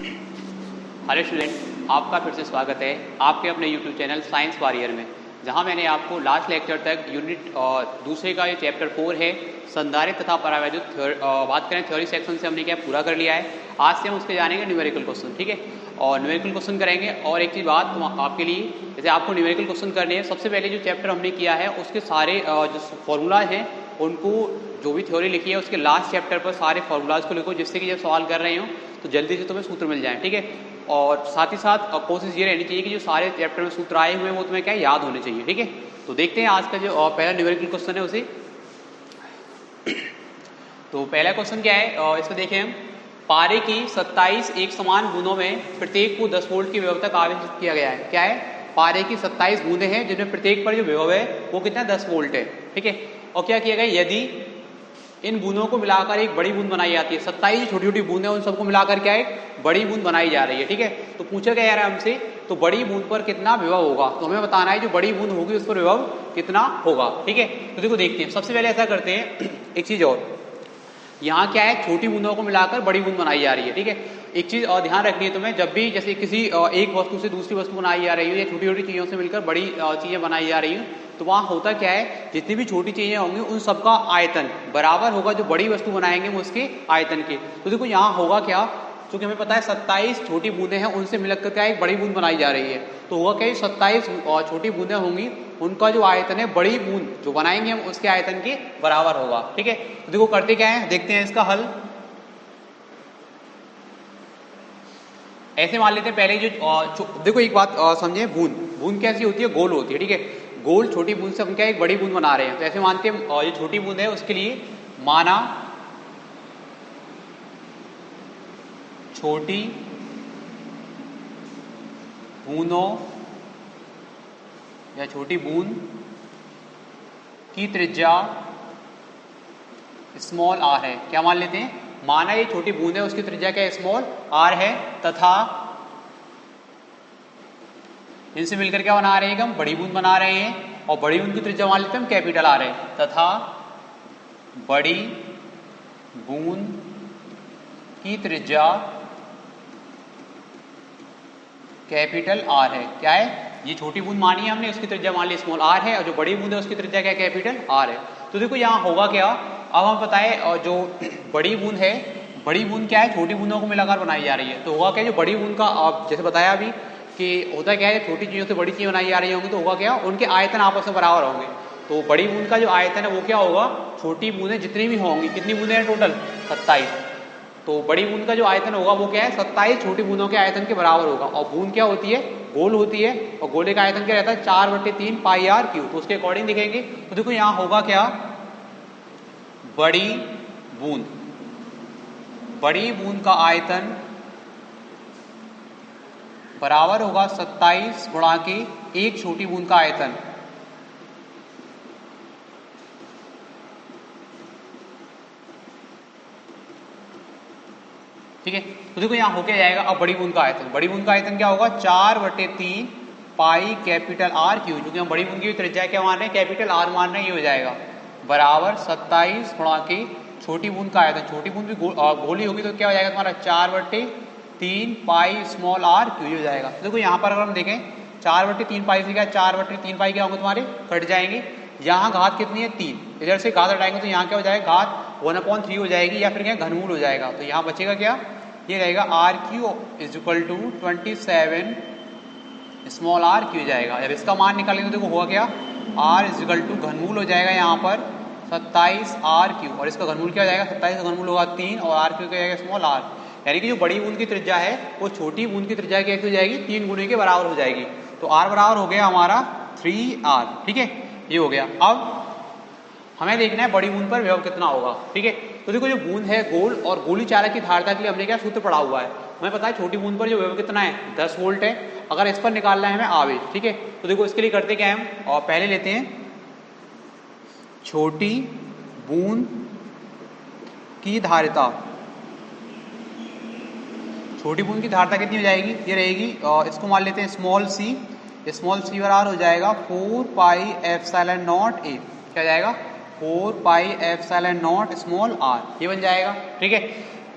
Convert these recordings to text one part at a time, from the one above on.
Hello student, आपका फिर से स्वागत है आपके अपने यूट्यूब चैनल साइंस वॉरियर में, जहां मैंने आपको लास्ट लेक्चर तक यूनिट दूसरे का ये चैप्टर 4 है संधारित्र तथा परावैद्युत बात करें थ्योरी सेक्शन से हमने क्या पूरा कर लिया है। आज से हम उसके जानेंगे न्यूमेरिकल क्वेश्चन, ठीक है। और न्यूमेरिकल क्वेश्चन करेंगे। और एक चीज़ बात आपके लिए, जैसे आपको न्यूमेरिकल क्वेश्चन करने हैं, सबसे पहले जो चैप्टर हमने किया है उसके सारे जो फॉर्मूलाज हैं उनको, जो भी थ्योरी लिखी है उसके लास्ट चैप्टर पर सारे फॉर्मूलाज को लिखो, जिससे कि जब सवाल कर रहे हो तो जल्दी से तुम्हें सूत्र मिल जाए, ठीक है। और साथ ही साथ कोशिश ये रहनी चाहिए कि जो सारे चैप्टर में सूत्र आए हुए हैं वो तुम्हें क्या याद होने चाहिए, ठीक है। तो देखते हैं आज का जो पहला न्यूमेरिकल क्वेश्चन है उसे। तो पहला क्वेश्चन क्या है, इसमें देखें हम, पारे की 27 एक समान बूंदों में प्रत्येक को 10 वोल्ट की विभव तक आवेशित किया गया है। क्या है? पारे की 27 बूंदे हैं जिनमें प्रत्येक पर जो विभव है वो कितना 10 वोल्ट है, ठीक है। और क्या किया गया, यदि इन बूंदों को मिलाकर एक बड़ी बूंद बनाई जाती है, 27 छोटी छोटी बूंदें उन सबको मिलाकर क्या एक बड़ी बूंद बनाई जा रही है, ठीक है। तो पूछा गया यार हमसे, तो बड़ी बूंद पर कितना विभव होगा, तो हमें बताना है जो बड़ी बूंद होगी उस पर विभव कितना होगा, ठीक है। तो देखो देखते हैं, सबसे पहले ऐसा करते हैं एक चीज और, यहाँ क्या है, छोटी बूंदों को मिलाकर बड़ी बूंद बनाई जा रही है, ठीक है। एक चीज और ध्यान रखनी है तुम्हें, जब भी जैसे किसी एक वस्तु से दूसरी वस्तु बनाई जा रही हो या छोटी छोटी चीजों से मिलकर बड़ी चीजें बनाई जा रही हो, तो वहाँ होता क्या है, जितनी भी छोटी चीजें होंगी उन सबका आयतन बराबर होगा जो बड़ी वस्तु बनाएंगे वो उसके आयतन के। तो देखो यहाँ होगा क्या, क्योंकि हमें पता है 27 छोटी बूंदें हैं उनसे मिलकर क्या एक बड़ी बूंद बनाई जा रही है, तो होगा क्या, 27 छोटी बूंदें होंगी, उनका जो आयतन है बड़ी बूंद जो बनाएंगे हम उसके आयतन के बराबर होगा, ठीक है। तो देखो करते क्या है, देखते हैं इसका हल। ऐसे मान लेते हैं पहले जो देखो एक बात समझे, बूंद कैसी होती है, गोल होती है, ठीक है। गोल छोटी बूंद से हम क्या एक बड़ी बूंद बना रहे हैं, तो ऐसे मानते हैं ये छोटी बूंद है उसके लिए माना छोटी बूंदों या छोटी बूंद की त्रिज्या स्मॉल आर है। क्या मान लेते हैं, माना ये छोटी बूंद है उसकी त्रिज्या क्या स्मॉल आर है, तथा इनसे मिलकर क्या बना रहे हैं, हम बड़ी बूंद बना रहे हैं, और बड़ी बूंद की त्रिज्या मान लेते हैं हम कैपिटल आर है, तथा बड़ी बूंद की त्रिज्या कैपिटल आर है। क्या है, ये छोटी बूंद मानी है हमने, उसकी त्रिज्या मान ली स्मॉल आर है, और जो बड़ी बूंद है उसकी त्रिज्या क्या कैपिटल आर है। तो देखो यहाँ होगा क्या, अब हम बताएं, और जो बड़ी बूंद है, बड़ी बूंद क्या है, छोटी बूंदों को मिलाकर बनाई जा रही है, तो होगा क्या, जो बड़ी बूंद का आप जैसे बताया अभी कि होता क्या है, छोटी चीजों से बड़ी चीज बनाई जा रही होंगी, तो होगा क्या, उनके आयतन आपस में बराबर होंगे। तो बड़ी बूंद का जो आयतन है वो क्या होगा, छोटी बूंदें जितनी भी होंगी, कितनी बूंदें हैं टोटल 27, तो बड़ी बूंद का जो आयतन होगा वो क्या है 27 छोटी बूंदों के आयतन के बराबर होगा। और बूंद क्या होती है, गोल होती है, और गोले का आयतन क्या रहता है 4/3 पाई आर क्यू, तो उसके अकॉर्डिंग दिखेंगे। तो देखो यहाँ होगा क्या, बड़ी बूंद का आयतन बराबर होगा 27 गुणा के एक छोटी बूंद का आयतन, ठीक है। तो देखो यहाँ हो क्या जाएगा, अब बड़ी बूंद का आयतन क्या होगा, 4/3 पाई कैपिटल आर क्यू, क्योंकि हम बड़ी बूंद की त्रिज्या क्या मान रहे हैं, कैपिटल आर मान रहे हैं, ये हो जाएगा बराबर 27 गुणा की छोटी बूंद का आयतन, छोटी बूंद भी गोली होगी तो क्या हो जाएगा तुम्हारा 4/3 पाई स्मॉल आर क्यू हो जाएगा। तो देखो यहाँ पर अगर हम देखें 4/3 पाई से क्या, 4/3 पाई क्या होंगे तुम्हारे कट जाएंगे, यहाँ घात कितनी है 3, इधर से घात हटाएंगे तो यहाँ क्या हो जाएगा, घात 1/3 हो जाएगी, या फिर क्या घनमूल हो जाएगा। तो यहाँ बचेगा क्या, ये रहेगा r q is equal to 27 small r q जाएगा। जब इसका मान निकालेंगे तो देखो होगा क्या, आर इज इक्वल टू घनमूल हो जाएगा यहाँ पर 27 आर क्यू, और इसका घनमूल क्या हो जाएगा, 27 का घनमूल होगा 3, और आर क्यू क्या जाएगा स्मॉल आर, यानी कि जो बड़ी बूंद की त्रिज्या है वो छोटी बूंद की त्रिज्या क्या हो जाएगी 3 गुने के बराबर हो जाएगी। तो आर बराबर हो गया हमारा 3r, ठीक है, ये हो गया। अब हमें देखना है बड़ी बूंद पर विभव कितना होगा, ठीक है। तो देखो जो बूंद है गोल, और गोली चालक की धारिता के लिए हमने क्या सूत्र पढ़ा हुआ है, हमें पता है छोटी बूंद पर जो विभव कितना है 10 वोल्ट है, अगर इस पर निकालना है हमें आवेश, ठीक है। तो देखो इसके लिए करते क्या है हम, और पहले लेते हैं छोटी बूंद की धारिता, छोटी बूंद की धारिता कितनी हो जाएगी, ये रहेगी, इसको मान लेते हैं स्मॉल सी बराबर हो जाएगा 4 पाई एप्सिलॉन नॉट ए, क्या जाएगा 4 pi epsilon not small r, ये बन जाएगा, ठीक है।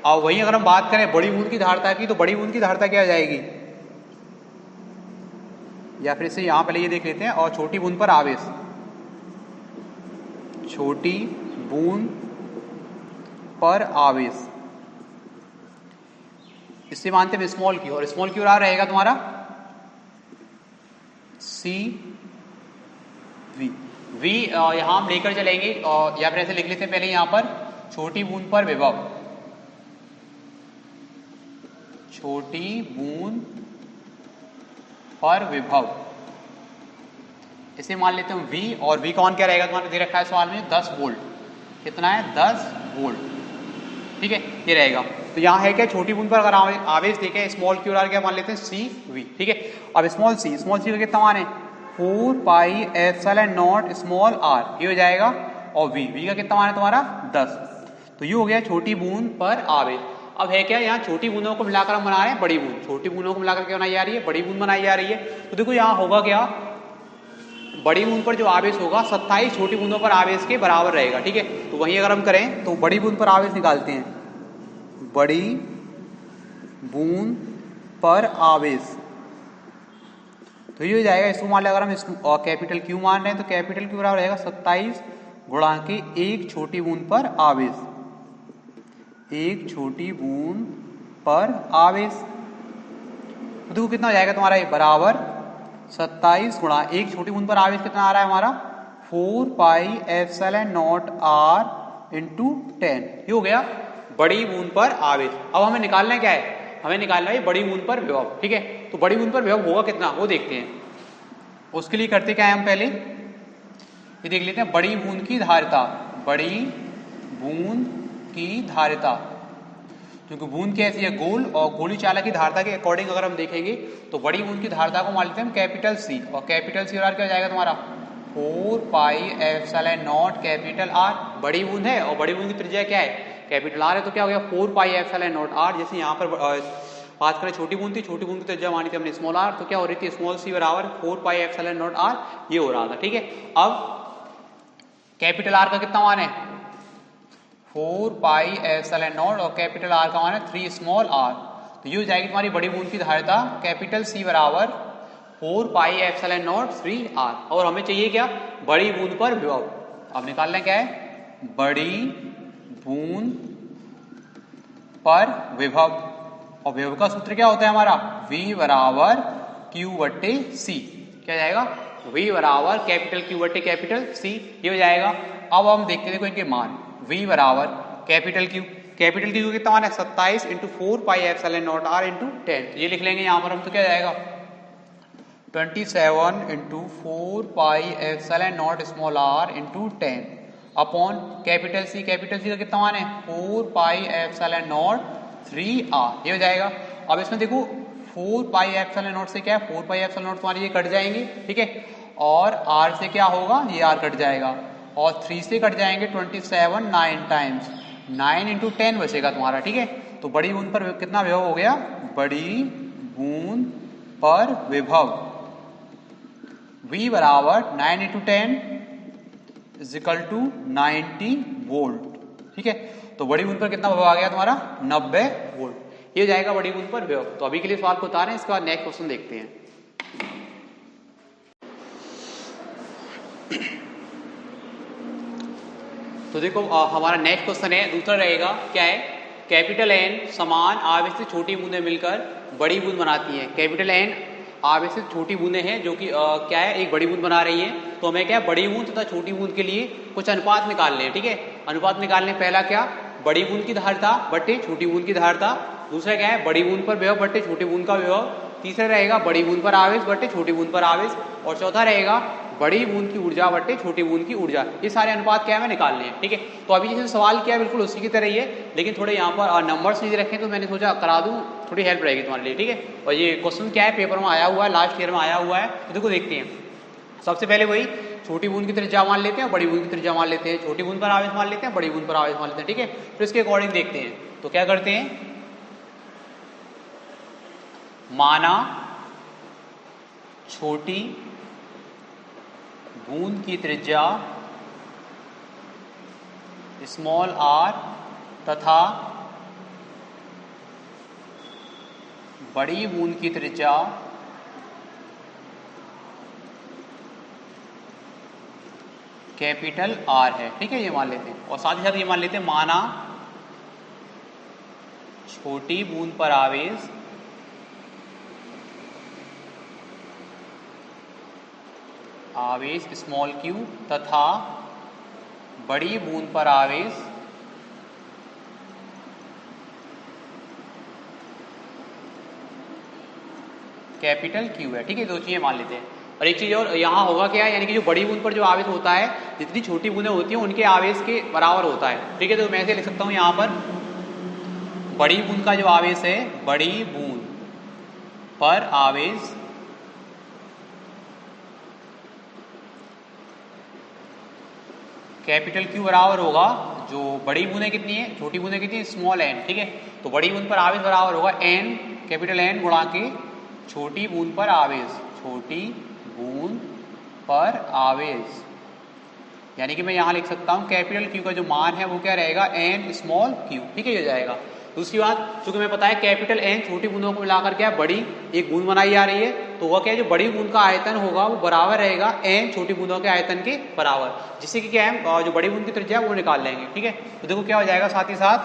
और वहीं अगर हम बात करें बड़ी बूंद की धारिता की, तो बड़ी बूंद की धारिता क्या आ जाएगी, या फिर इसे यहां पहले ये देख लेते हैं, और छोटी बूंद पर आवेश, छोटी बूंद पर आवेश, इससे मानते हैं स्मॉल क्यू, और स्मॉल क्यू रहेगा तुम्हारा सी वी। वी यहां हम लेकर चलेंगे, और या फिर ऐसे लिख लेते हैं पहले यहां पर छोटी बूंद पर विभव, छोटी बूंद पर विभव, इसे मान लेते हैं V, और V का मान क्या रहेगा तुम्हारा दे रखा है सवाल में 10 वोल्ट। कितना है 10 वोल्ट, ठीक है ये रहेगा। तो यहाँ है क्या, छोटी बूंद पर अगर आवेश देखें स्मॉल क्यू आर क्या मान लेते हैं CV, ठीक है। अब स्मॉल सी का कितना मान है 4 pi epsilon not small r, ये हो जाएगा, और V का कितना मान है तुम्हारा 10। तो ये हो गया छोटी बूंद पर आवेश। अब है क्या, यहाँ छोटी बूंदों को मिलाकर हम बना रहे हैं बड़ी बूंद, छोटी बूंदों को मिलाकर क्या बनाई जा रही है, बड़ी बूंद बनाई जा रही है। तो देखो यहाँ होगा क्या, बड़ी बूंद पर जो आवेश होगा 27 छोटी बूंदों पर आवेश के बराबर रहेगा, ठीक है। तो वहीं अगर हम करें तो बड़ी बूंद पर आवेश निकालते हैं, बड़ी बूंद पर आवेश, तो ये हो जाएगा, इसको मान लिया अगर हम कैपिटल क्यू मान रहे हैं तो कैपिटल क्यू बराबर रहेगा 27 गुणा के एक छोटी बूंद पर आवेश, एक छोटी बूंद पर आवेश। तो देखो कितना हो जाएगा तुम्हारा ये बराबर 27 गुणा एक छोटी बूंद पर आवेश कितना आ रहा है हमारा 4 pi epsilon not r into 10, ये हो गया बड़ी बूंद पर आवेश। अब हमें निकालना है क्या है, हमें निकालना है बड़ी बूंद पर विभव, ठीक है। तो बड़ी बूंद पर विभव होगा कितना वो देखते हैं। उसके लिए करते क्या है, हम पहले ये देख लेते हैं बड़ी बूंद की धारिता, बड़ी बूंद की धारिता, क्योंकि बूंद कैसी है गोल, और गोली चालक की धारिता के अकॉर्डिंग अगर हम देखेंगे तो बड़ी बूंद की धारिता को मान लेते हैं कैपिटल C, और कैपिटल C और R क्या हो जाएगा तुम्हारा 4 pi epsilon not capital R, बड़ी बूंद है और बड़ी बूंद की त्रिज्या क्या है कैपिटल R है, तो क्या हो गया 4 पाई एप्सिलॉन नॉट R। जैसे यहाँ पर बात करें छोटी बूंद थी, छोटी बूंद की त्रिज्या मानी थी हमने स्मॉल r, तो क्या हो रही थी स्मॉल c बराबर 4 पाई एप्सिलॉन नॉट r, ये हो रहा था, ठीक है। अब कैपिटल R का कितना मान है 4 पाई एप्सिलॉन नॉट, और कैपिटल R का मान है 3 स्मॉल r, तो ये हो जाएगी तुम्हारी बड़ी बूंद की धारिता कैपिटल C बराबर 4 पाई एप्सिलॉन नॉट 3r। और हमें चाहिए क्या बड़ी बूंद पर विभव, अब निकालना क्या है बड़ी बूंद पर विभव, और विभव का सूत्र क्या होता है हमारा V बराबर Q बट्टे C, क्या जाएगा V बराबर कैपिटल Q बट्टे कैपिटल C, ये हो जाएगा। अब हम देखते देखो इनके मान, V बराबर कैपिटल Q कितना मान है 27 into 4 pi epsilon not R into 10, ये लिख लेंगे यहाँ पर हम, तो क्या जाएगा 27 into 4 pi epsilon not small r into 10 upon capital C का कितना मान है 4 पाई एप्सिलॉन नॉट 3r, ये हो जाएगा। अब इसमें देखो 4 पाई एप्सिलॉन नॉट से क्या है 4 पाई एप्सिलॉन नॉट तुम्हारे ये कट जाएंगे, ठीक है, और r से क्या होगा ये r कट जाएगा, और 3 से कट जाएंगे 27 9 टाइम्स 9 इंटू 10 बचेगा तुम्हारा, ठीक है। तो बड़ी बूंद पर कितना विभव हो गया, बड़ी बूंद पर विभव V बराबर 9 into 10 is equal to 90 volt, ठीक है। तो बड़ी बूंद पर कितना विभव आ गया तुम्हारा 90 वोल्ट, ये हो जाएगा बड़ी बूंद पर विभव। तो अभी के लिए सवाल को उतारें, इसके बाद नेक्स्ट क्वेश्चन देखते हैं। तो देखो हमारा नेक्स्ट क्वेश्चन है, दूसरा रहेगा क्या है कैपिटल N समान आवेश से छोटी बूंदें मिलकर बड़ी बूंद बनाती हैं। कैपिटल N आवेश से छोटी बूंदें हैं जो कि क्या है एक बड़ी बूंद बना रही हैं, तो हमें क्या बड़ी बूंद तथा छोटी बूंद के लिए कुछ अनुपात निकालने हैं, ठीक है। अनुपात निकालने पहला क्या बड़ी बूंद की धारिता बट्टे छोटी बूंद की धारिता, दूसरा क्या है बड़ी बूंद पर विभव बट्टे छोटी बूंद का विभव, तीसरा रहेगा बड़ी बूंद पर आवेश बट्टे छोटी बूंद पर आवेश, और चौथा रहेगा बड़ी बूंद की ऊर्जा बट्टे छोटी बूंद की ऊर्जा। ये सारे अनुपात क्या है हमें निकालने हैं, ठीक है। तो अभी जैसे सवाल किया बिल्कुल उसी की तरह ही है, लेकिन थोड़े यहाँ पर नंबर्स नहीं रखे तो मैंने सोचा करा दूं, थोड़ी हेल्प रहेगी तुम्हारे लिए, ठीक है। और ये क्वेश्चन क्या है पेपर में आया हुआ है, लास्ट ईयर में आया हुआ है, तो देखो देखते हैं। सबसे पहले वही छोटी बूंद की त्रिज्या मान लेते हैं, बड़ी बूंद की त्रिज्या मान लेते हैं, छोटी बूंद पर आवेश मान लेते हैं, बड़ी बूंद पर आवेश मान लेते हैं, ठीक है। फिर इसके अकॉर्डिंग देखते हैं, तो क्या करते हैं माना छोटी बूंद की त्रिज्या स्मॉल r तथा बड़ी बूंद की त्रिज्या कैपिटल आर है, ठीक है, ये मान लेते हैं। और साथ ही साथ ये मान लेते हैं, माना छोटी बूंद पर आवेश स्मॉल क्यू तथा बड़ी बूंद पर आवेश कैपिटल क्यू है, ठीक है, दो चीजें मान लेते हैं। और एक चीज और यहाँ होगा क्या, यानी कि जो बड़ी बूंद पर जो आवेश होता है, जितनी छोटी बूंदें होती हैं उनके आवेश के बराबर होता है, ठीक है। तो मैं ऐसे लिख सकता हूँ यहाँ पर, बड़ी बूंद का जो आवेश है, बड़ी बूंद पर आवेश कैपिटल क्यू बराबर होगा, जो बड़ी बूंदें कितनी है, छोटी बूंदें कितनी, स्मॉल एन, ठीक है। तो बड़ी बूंद पर आवेश बराबर होगा एन, कैपिटल एन गुणा के छोटी बूंद पर आवेश, छोटी बूंद पर आवेश। यानी कि मैं यहाँ लिख सकता हूँ कैपिटल क्यू का जो मान है वो क्या रहेगा, एन स्मॉल क्यू, ठीक है, ये हो जाएगा। दूसरी बात, चूंकि मैं पता है कैपिटल एन छोटी बूंदों को मिलाकर क्या बड़ी एक बूंद बनाई जा रही है, तो वह क्या है, जो बड़ी बूंद का आयतन होगा वो बराबर रहेगा एन छोटी बूंदों के आयतन के बराबर, जिससे कि क्या है, जो बड़ी बूंद की त्रिज्या है वो निकाल लेंगे, ठीक है। तो देखो क्या हो जाएगा, साथ ही साथ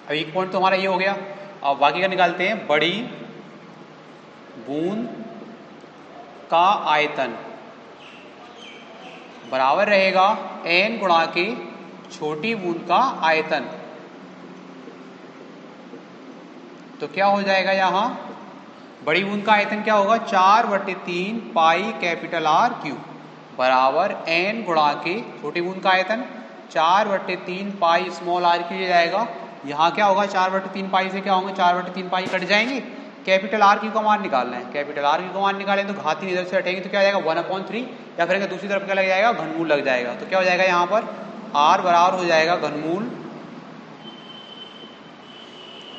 अब एक पॉइंट तो हमारा ये हो गया। अब बाकी का निकालते हैं, बड़ी बूंद का आयतन बराबर रहेगा एन गुणा के छोटी बूंद का आयतन। तो क्या हो जाएगा, यहाँ बड़ी बूंद का आयतन क्या होगा, 4/3 पाई कैपिटल आर क्यू बराबर एन गुणा के छोटी बूंद का आयतन 4/3 पाई स्मॉल आर क्यू जाएगा। यहाँ क्या होगा, 4/3 पाई से क्या होंगे, 4/3 पाई कट जाएंगे, कैपिटल आर क्यू का मान निकालना है, कैपिटल आर क्यू का मान निकालें तो घाती इधर से हटेंगे, तो क्या हो जाएगा 1/3, या फिर दूसरी तरफ क्या लग जाएगा, घनमूल लग जाएगा। तो क्या हो जाएगा, यहाँ पर आर बराबर हो जाएगा घनमूल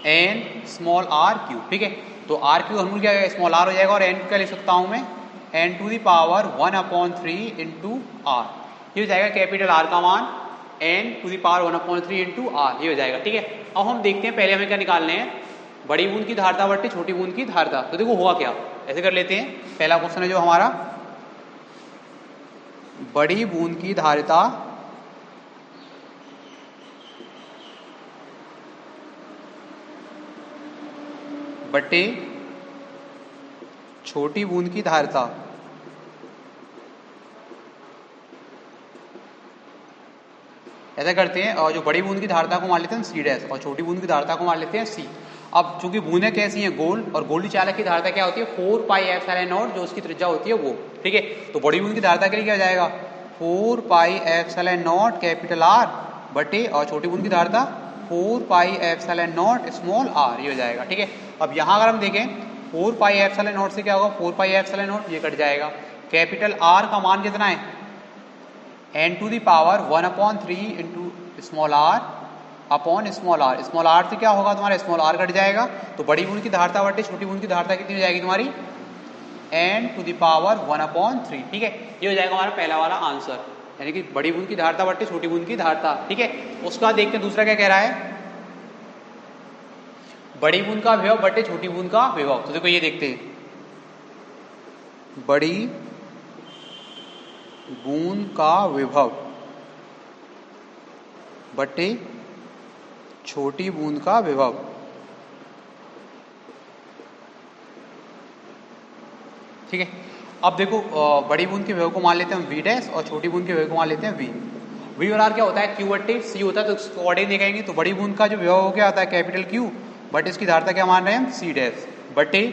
एन स्मॉल आर क्यू, ठीक है। तो आर क्यू घनमूल क्या है, स्मॉल आर हो जाएगा, और एन क्या लिख सकता हूं मैं, n to the power 1/3 into r, ये हो जाएगा कैपिटल आर का मान, n to the power 1/3 into r, ये हो जाएगा, ठीक है। अब हम देखते हैं, पहले हमें क्या निकालने हैं, बड़ी बूंद की धारता बट्टे छोटी बूंद की धारता। तो देखो हुआ क्या, ऐसे कर लेते हैं, पहला क्वेश्चन है जो हमारा, बड़ी बूंद की धारिता बट्टे छोटी बूंद की धारिता, ऐसा करते हैं, और जो बड़ी बूंद की धारिता को मान लेते हैं सी डैश, और छोटी बूंद की धारिता को मान लेते हैं सी। अब चूंकि बूंदें कैसी हैं, गोल, और गोली चालक की धारिता क्या होती है, 4 पाई एप्सिलॉन नॉट, जो उसकी त्रिज्या होती है वो, ठीक है। तो बड़ी बूंद की धारिता के लिए क्या हो जाएगा, 4 pi epsilon not capital r बटे, और छोटी बूंद की धारिता 4 pi epsilon not small r, ये हो जाएगा, ठीक है। अब यहाँ अगर हम देखें 4 पाई एप्सिलॉन नॉट से क्या होगा, 4 पाई एप्सिलॉन नॉट, ये कट जाएगा, कैपिटल आर का मान कितना है, n to the power 1/3 into small r upon small r, small r से क्या होगा तुम्हारा, स्मॉल आर कट जाएगा, तो बड़ी बूंद की धारिता बटे छोटी बूंद की धारिता कितनी हो जाएगी तुम्हारी, एन टू द पावर 1/3, ठीक है। ये हो जाएगा हमारा पहला वाला आंसर, यानी कि बड़ी बूंद की धारिता बटे छोटी बूंद की धारिता, ठीक है। उसके बाद देखते हैं दूसरा क्या कह रहा है, बड़ी बूंद का विभव बटे छोटी बूंद का विभव। तो देखो ये देखते हैं, बड़ी बूंद का विभव बटे छोटी बूंद का विभव, ठीक है। अब देखो बड़ी बूंद के विभव को मान लेते हैं वी डैश, और छोटी बूंद के विभव को मान लेते हैं वी। वी और आर क्या होता है, क्यू बटे सी होता है, तो उसको ऑर्डर देखेंगे, तो बड़ी बूंद का जो विभव क्या आता है, कैपिटल क्यू, बट इसकी धारिता क्या मान रहे हैं हम, सी डैश, बटे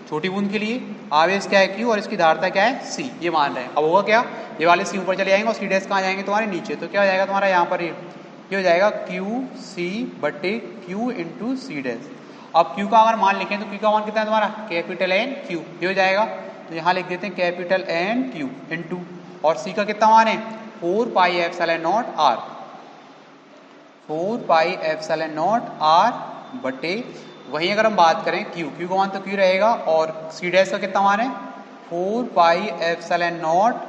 छोटी बूंद के लिए आवेश क्या है क्यू, और इसकी धारिता क्या है सी, ये मान रहे हैं। अब होगा क्या, ये वाले सी ऊपर चले जाएंगे और सी डैश कहाँ जाएंगे तुम्हारे नीचे, तो क्या हो जाएगा तुम्हारा यहाँ पर, ये हो जाएगा क्यू सी बटे क्यू इंटू सी डैश। अब क्यू का अगर मान लिखें तो क्यू का मान कितना है तुम्हारा, कैपिटल एन क्यू, ये हो जाएगा, तो यहाँ लिख देते हैं कैपिटल एन क्यू इंटू, और सी का कितना मान है, 4 pi epsilon not r, 4 pi epsilon not r बटे, वहीं अगर हम बात करें क्यू, क्यू का मान तो क्यू रहेगा, और सी डैश का कितना मान है, 4 pi epsilon not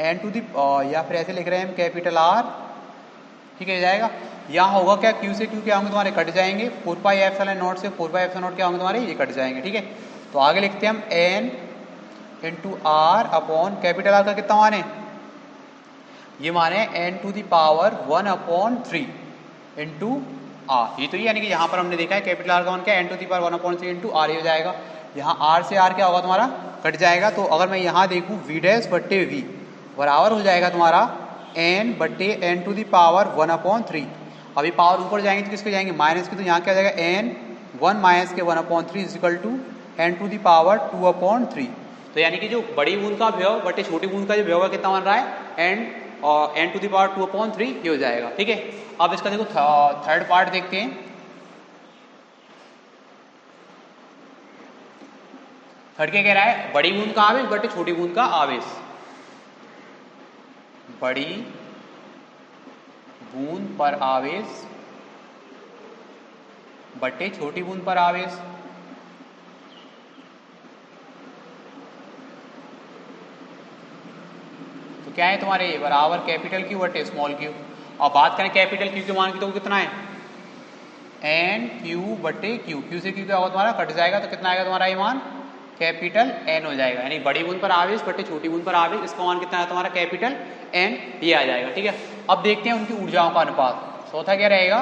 n to the, या फिर ऐसे लिख रहे हैं हम कैपिटल आर, ठीक है, जाएगा। यहाँ होगा क्या, क्यू से क्यू क्या होंगे तुम्हारे कट जाएंगे, 4 पाई एप्सिलॉन नॉट से 4 पाई एप्सिलॉन नॉट क्या होंगे तुम्हारे ये कट जाएंगे। ठीक है, तो आगे लिखते हैं हम n into r upon capital r का कितना मान है, ये मान है n to the power 1/3 into r. ये तो यानी कि यहाँ पर हमने देखा है कैपिटल आर का मान क्या है, n to the power 1/3 into r हो जाएगा। यहाँ आर से आर क्या होगा तुम्हारा कट जाएगा, तो अगर मैं यहाँ देखूँ वी डैश बट्टे वी बराबर हो जाएगा तुम्हारा एन बट्टे एन टू द पावर 1/3। अभी पावर ऊपर जाएंगे तो किसके जाएंगे माइनस की, तो यहाँ क्या जाएगा एन 1 माइनस के 1/3 is equal to n to the power 2/3। तो यानी कि जो बड़ी बूंद का अवयव बटे छोटी बूंद का जो अवयव कितना बन रहा है एन और एन टू द पावर 2/3 ये हो जाएगा। ठीक है, अब इसका देखो थर्ड पार्ट देखते हैं। थर्ड क्या कह रहा है, बड़ी बूंद का आवेश बटे छोटी बूंद का आवेश, बड़ी बूंद पर आवेश बटे छोटी बूंद पर आवेश। तो क्या है तुम्हारे बराबर कैपिटल क्यू बटे स्मॉल क्यू। और बात करें कैपिटल क्यू के मान की तो कितना है एन क्यू बटे क्यू, क्यू से क्यू क्या होगा तुम्हारा कट जाएगा, तो कितना आएगा तुम्हारा ये मान कैपिटल एन हो जाएगा। यानी बड़ी बूंद पर आवेश बटे छोटी बूंद पर आवेश, इसका मान कितना है तुम्हारा कैपिटल एन ये आ जाएगा। ठीक है, अब देखते हैं उनकी ऊर्जाओं का अनुपात। चौथा क्या रहेगा,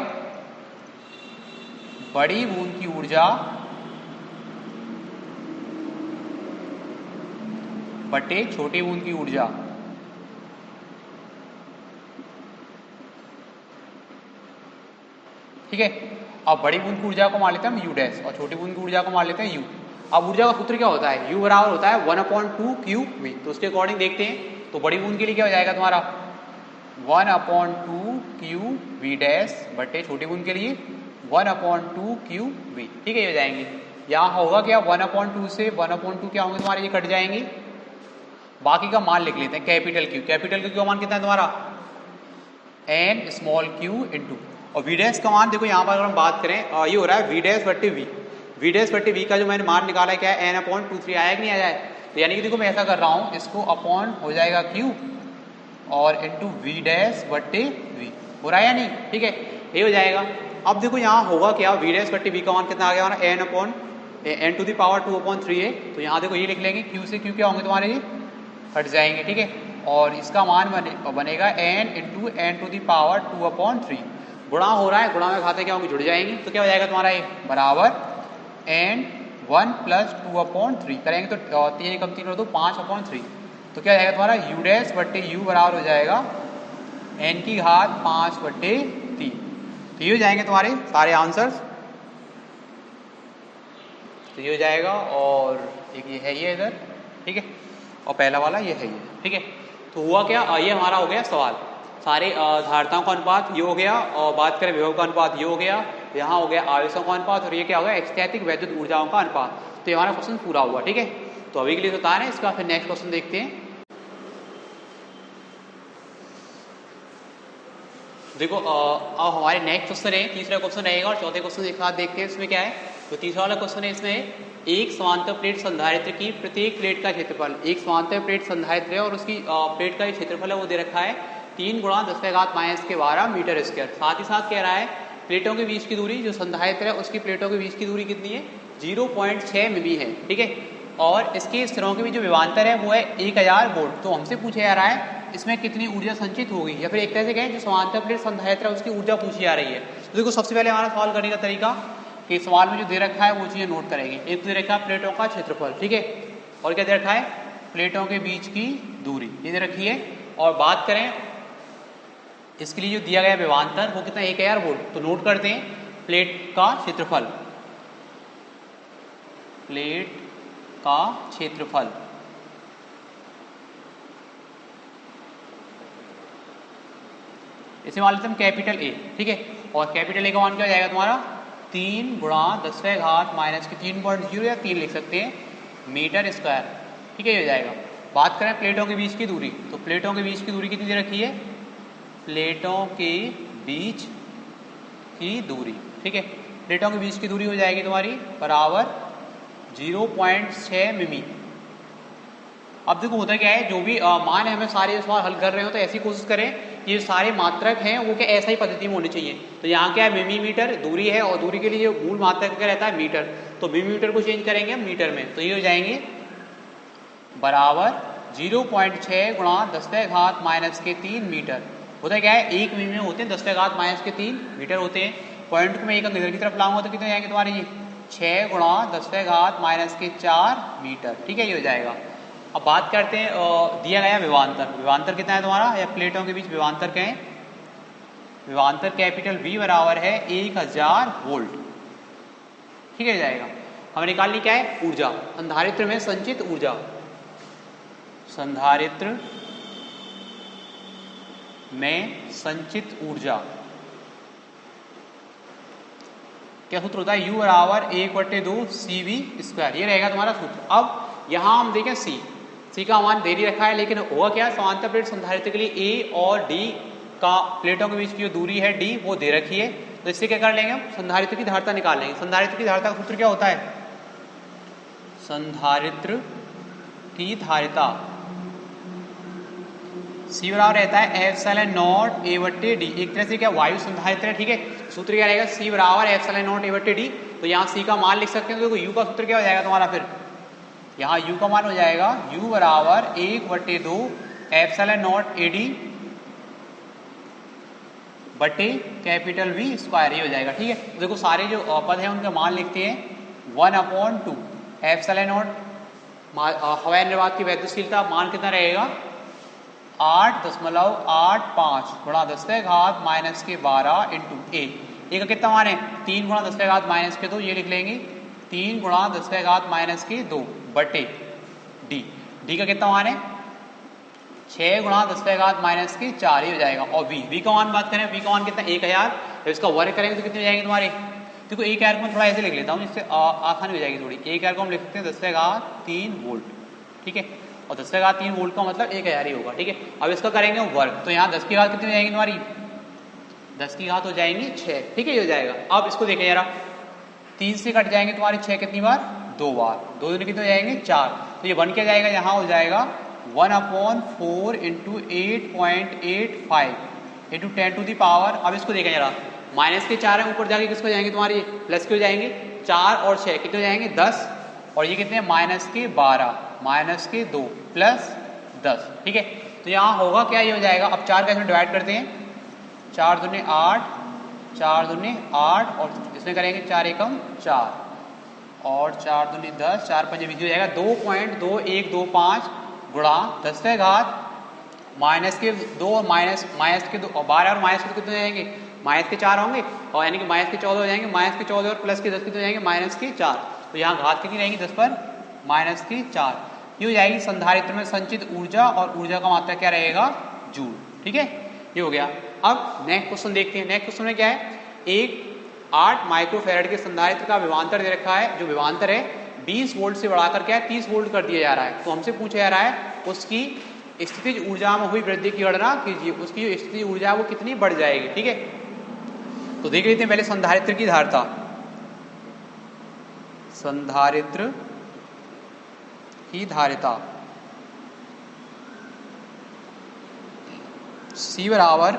बड़ी बूंद की ऊर्जा बटे छोटी बूंद की ऊर्जा। ठीक है, अब बड़ी बूंद की ऊर्जा को मान लेते हैं हम यू डैश और छोटी बूंद की ऊर्जा को मान लेते हैं यू। अब ऊर्जा का सूत्र क्या होता है, यू बराबर होता है 1/2 क्यू वी। तो उसके अकॉर्डिंग देखते हैं, तो बड़ी बूंद के लिए क्या हो जाएगा तुम्हारा 1/2 क्यू वी डैश बटे छोटी बूंद के लिए 1/2 क्यू वी। ठीक है, ये हो जाएंगे। यहाँ होगा क्या 1/2 से 1/2 क्या होंगे तुम्हारे ये कट जाएंगे। बाकी का मान लिख लेते हैं कैपिटल क्यू, कैपिटल क्यू का मान कितना है तुम्हारा एन स्मॉल क्यू इंटू, और वी डैश का मान देखो यहाँ पर अगर हम बात करें ये हो रहा है वी डैश बट्टे वी, वी डैश बट्टे वी का जो मैंने मान निकाला है क्या है n/2/3 आया कि नहीं आया है। तो यानी कि देखो मैं ऐसा कर रहा हूँ, इसको अपॉन हो जाएगा क्यू और इंटू वी डैश बट्टे वी, हो रहा है या नहीं। ठीक है, ये हो जाएगा। अब देखो यहाँ होगा क्या वी डैश बट्टे वी का मान कितना आ गया हमारा एन टू द पावर 2/3 है। तो यहाँ देखो ये लिख लेंगे क्यू से क्यू क्या होंगे तुम्हारे ये हट जाएंगे। ठीक है, और इसका मान बनेगा n into n to the power 2/3। गुणा हो रहा है, गुणा में खाते क्या होंगे जुड़ जाएंगे, तो क्या हो जाएगा तुम्हारा ये बराबर एन 1 + 2/3 करेंगे तो 3 × 3 तो 5/3। तो क्या हो जाएगा तुम्हारा यू डैश बट्टे यू बराबर हो जाएगा n की घात 5/3। तो ये हो जाएंगे तुम्हारे सारे आंसर्स। तो ये हो जाएगा, और एक ये है ये इधर। ठीक है, और पहला वाला ये है ये। ठीक है, तो हुआ क्या, ये हमारा हो गया सवाल। सारे धारिताओं का अनुपात ये हो गया, और बात करें विभव का अनुपात ये हो गया, यहाँ हो गया आवेशों का अनुपात, और ये क्या हो गया स्थैतिक वैद्युत ऊर्जाओं का अनुपात। तो ये हमारा क्वेश्चन पूरा हुआ। ठीक है, तो अभी के लिए तो तार है, इसका फिर नेक्स्ट क्वेश्चन देखते हैं। देखो अब हमारे नेक्स्ट क्वेश्चन है, तीसरा क्वेश्चन रहेगा और चौथे क्वेश्चन एक साथ देखते हैं। इसमें क्या है, तो तीसरा वाला क्वेश्चन है, इसमें एक समांतर प्लेट संधारित्र की प्रत्येक प्लेट का क्षेत्रफल, एक समांतर प्लेट संधारित्र है और उसकी प्लेट का जो क्षेत्रफल है वो दे रखा है 3 × 10⁻⁻12 मीटर स्क्वायर। साथ ही साथ कह रहा है प्लेटों के बीच की दूरी, जो संधारित्र है उसकी प्लेटों के बीच की दूरी कितनी है 0.6 मिमी है। ठीक है, और इसके स्तरों के बीच जो विभवांतर है वो है 1000 वोल्ट। तो हमसे पूछा जा रहा है इसमें कितनी ऊर्जा संचित होगी, या फिर एक तरह से कहें जो समांतर प्लेट संधारित्र है उसकी ऊर्जा पूछी जा रही है। तो देखो सबसे पहले हमारा सवाल करने का तरीका कि सवाल में जो दे रखा है वो चीज़ें नोट करेंगे। एक दे रखा है प्लेटों का क्षेत्रफल, ठीक है, और क्या दे रखा है प्लेटों के बीच की दूरी, ये दे रखी है। और बात करें इसके लिए जो दिया गया विभवांतर वो कितना 1000 वोल्ट। तो नोट करते हैं प्लेट का क्षेत्रफल, प्लेट का क्षेत्रफल इसे मान लेते हैं हम कैपिटल ए। ठीक है, और कैपिटल ए का मान क्या हो जाएगा तुम्हारा 3 × 10⁻³ या 3 लिख सकते हैं मीटर स्क्वायर। ठीक है, ये हो जाएगा। बात करें प्लेटों के बीच की दूरी, तो प्लेटों के बीच की दूरी कितनी दे रखी है, प्लेटों के बीच की दूरी, ठीक है, प्लेटों के बीच की दूरी हो जाएगी तुम्हारी बराबर 0.6 मिमी। अब देखो होता क्या है, जो भी मान है हमें सारे सवाल हल कर रहे हो तो ऐसी कोशिश करें ये सारे मात्रक हैं वो क्या ऐसा ही पद्धति में होने चाहिए। तो यहाँ क्या है, मिलीमीटर दूरी है और दूरी के लिए मूल मात्रक क्या रहता है, मीटर। तो मिलीमीटर को चेंज करेंगे हम मीटर में, तो ये हो जाएंगे बराबर 0.6 गुणा 10⁻³ मीटर। होता क्या है, 1 मिली में होते हैं 10⁻³ मीटर होते हैं। पॉइंट को मैं एक इधर की तरफ लाऊंगा तो कितने जाएंगे तुम्हारे, ये 6 गुणा 10⁻⁻⁴ मीटर। ठीक है, ये हो जाएगा। अब बात करते हैं दिया गया विभवांतर। विभवांतर कितना है तुम्हारा, या प्लेटों के बीच विभवांतर कहें, विभवांतर कैपिटल V बराबर है 1000 वोल्ट। ठीक है, जाएगा। हमें निकालनी क्या है, ऊर्जा, संधारित्र में संचित ऊर्जा। संधारित्र में संचित ऊर्जा क्या सूत्र होता है, U बराबर 1/2 CV²। ये रहेगा तुम्हारा सूत्र। अब यहां हम देखें C का मान दे रखा है, लेकिन होगा क्या, समांतर प्लेट संधारित्र के लिए A और D का प्लेटों के बीच की जो दूरी है D वो दे रखी है। तो इससे क्या कर लेंगे हम, संधारित्र की धारिता निकाल लेंगे। संधारित्र की धारिता का सूत्र क्या होता है, संधारित्र की धारिता C बराबर रहता है ε0 A/D। एक तरह से क्या वायु संधारित्र है। ठीक है, सूत्र क्या रहेगा, C बराबर ε0 A/D। तो यहाँ C का मान लिख सकते हैं। तो देखो U का सूत्र क्या हो जाएगा तुम्हारा, फिर यहाँ U का मान हो जाएगा U बराबर 1/2 ε0 AD बटे कैपिटल V²। ये हो जाएगा। ठीक है, तो देखो सारे जो पद हैं उनका मान लिखते हैं 1/2 ε0 हवाई निर्वात की वैद्युतशीलता मान कितना रहेगा, 8.85 गुणा 10⁻⁻² इंटू A का कितना मान है, 3 गुणा 10⁻⁻², ये लिख लेंगे 3 गुणा 10⁻⁻² बटे D का कितना मान है, 6 गुणा 10⁻⁻⁴, ये हो जाएगा। और V का मान बात करें, V का मान कितना, 1000। जब इसका वर्ग करेंगे तो कितने हो जाएंगे तुम्हारे, देखो 1000 को मैं थोड़ा ऐसे लिख लेता हूँ जिससे आसानी हो जाएगी थोड़ी। 1000 को हम लिख सकते हैं 10⁻³ वोल्ट। ठीक है, और 10⁻³ वोल्ट का मतलब 1000 ही होगा। ठीक है, अब इसका करेंगे वर्ग, तो यहाँ 10 की घात कितनी हो जाएगी तुम्हारी, 10 की घात हो जाएंगी 6। ठीक है, ये हो जाएगा। अब इसको देखें जरा, 3 से कट जाएंगे तुम्हारे 6 कितनी बार, 2 बार, 2 दूनी कितने हो जाएंगे 4। तो ये बन के जाएगा, यहाँ हो जाएगा 1/4 इंटू 8.85 इंटू 10⁻। अब इसको देखें जरा, माइनस के 4 है, ऊपर जाके किसको जाएंगे तुम्हारे, प्लस के हो जाएंगे। 4 और 6 कितने हो जाएंगे 10, और ये कितने -12 -2 प्लस 10। ठीक है, तो यहाँ होगा क्या, ये हो जाएगा। अब 4 का इसमें डिवाइड करते हैं, 4 दूनी 8, 4 दूनी 8, और इसमें करेंगे 4 एकम 4, और 4 दूनी 10, 4 5 20 हो जाएगा 2.2125 गुणा 10⁻⁻² और -2 और 12 और -2 कितने हो जाएंगे, -4 होंगे, और यानी कि -14 हो जाएंगे। -14 और प्लस के 10 कितने हो जाएंगे, -4। तो यहाँ घात कितनी रहेंगी, 10 पर -4। ये हो जाएगी संधारित्र में संचित ऊर्जा, और ऊर्जा का मात्रा क्या रहेगा, जूल। ठीक है, ये हो गया। अब नेक्स्ट क्वेश्चन देखते हैं। नेक्स्ट क्वेश्चन में क्या है, एक 8 माइक्रोफैराड के संधारित्र का विभवांतर दे रखा है। जो विभवांतर है 20 वोल्ट से बढ़ाकर क्या है 30 वोल्ट कर दिया जा रहा है। तो हमसे पूछा जा रहा है उसकी स्थितिज ऊर्जा में हुई वृद्धि की गणना कीजिए। उसकी जो स्थितिज ऊर्जा वो कितनी बढ़ जाएगी। ठीक है, तो देख लेते हैं पहले संधारित्र की धारिता। संधारित्र की धारिता C बराबर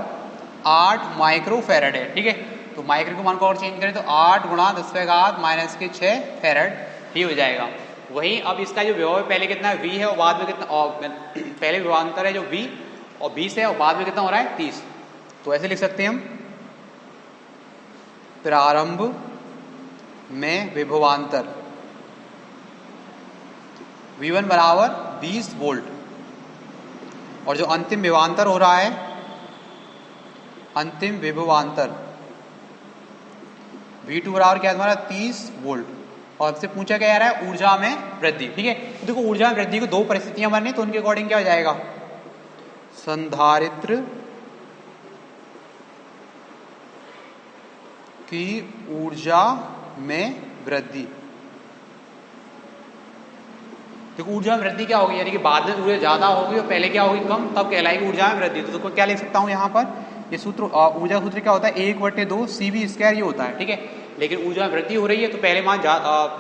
8 माइक्रोफैराड है। ठीक है, तो माइक्रो के मान को और चेंज करें तो 8 गुणा 10⁻⁻⁶ फैराड ही हो जाएगा। वहीं अब इसका जो विभव है पहले कितना V है और बाद में कितना, पहले विभवांतर है जो V और 20 है, और बाद में कितना हो रहा है 30। तो ऐसे लिख सकते हैं हम, प्रारंभ में विभवांतर V1 बराबर 20 वोल्ट, और जो अंतिम विभवांतर हो रहा है, अंतिम विभवांतर V2 बराबर क्या है तुम्हारा 30 वोल्ट। और आपसे पूछा क्या जा रहा है, ऊर्जा में वृद्धि। ठीक है, तो देखो ऊर्जा में वृद्धि को दो परिस्थितियां बननी, तो उनके अकॉर्डिंग क्या हो जाएगा, संधारित्र की ऊर्जा में वृद्धि। देखो ऊर्जा में वृद्धि क्या होगी, यानी कि बाद में ऊर्जा ज्यादा होगी और पहले क्या होगी कम, तब कहलाएगी ऊर्जा में वृद्धि। तो देखो क्या लिख सकता हूं यहाँ पर, ये सूत्र ऊर्जा सूत्र क्या होता है 1/2 CV² ये होता है। ठीक है, लेकिन ऊर्जा में वृद्धि हो रही है तो पहले मान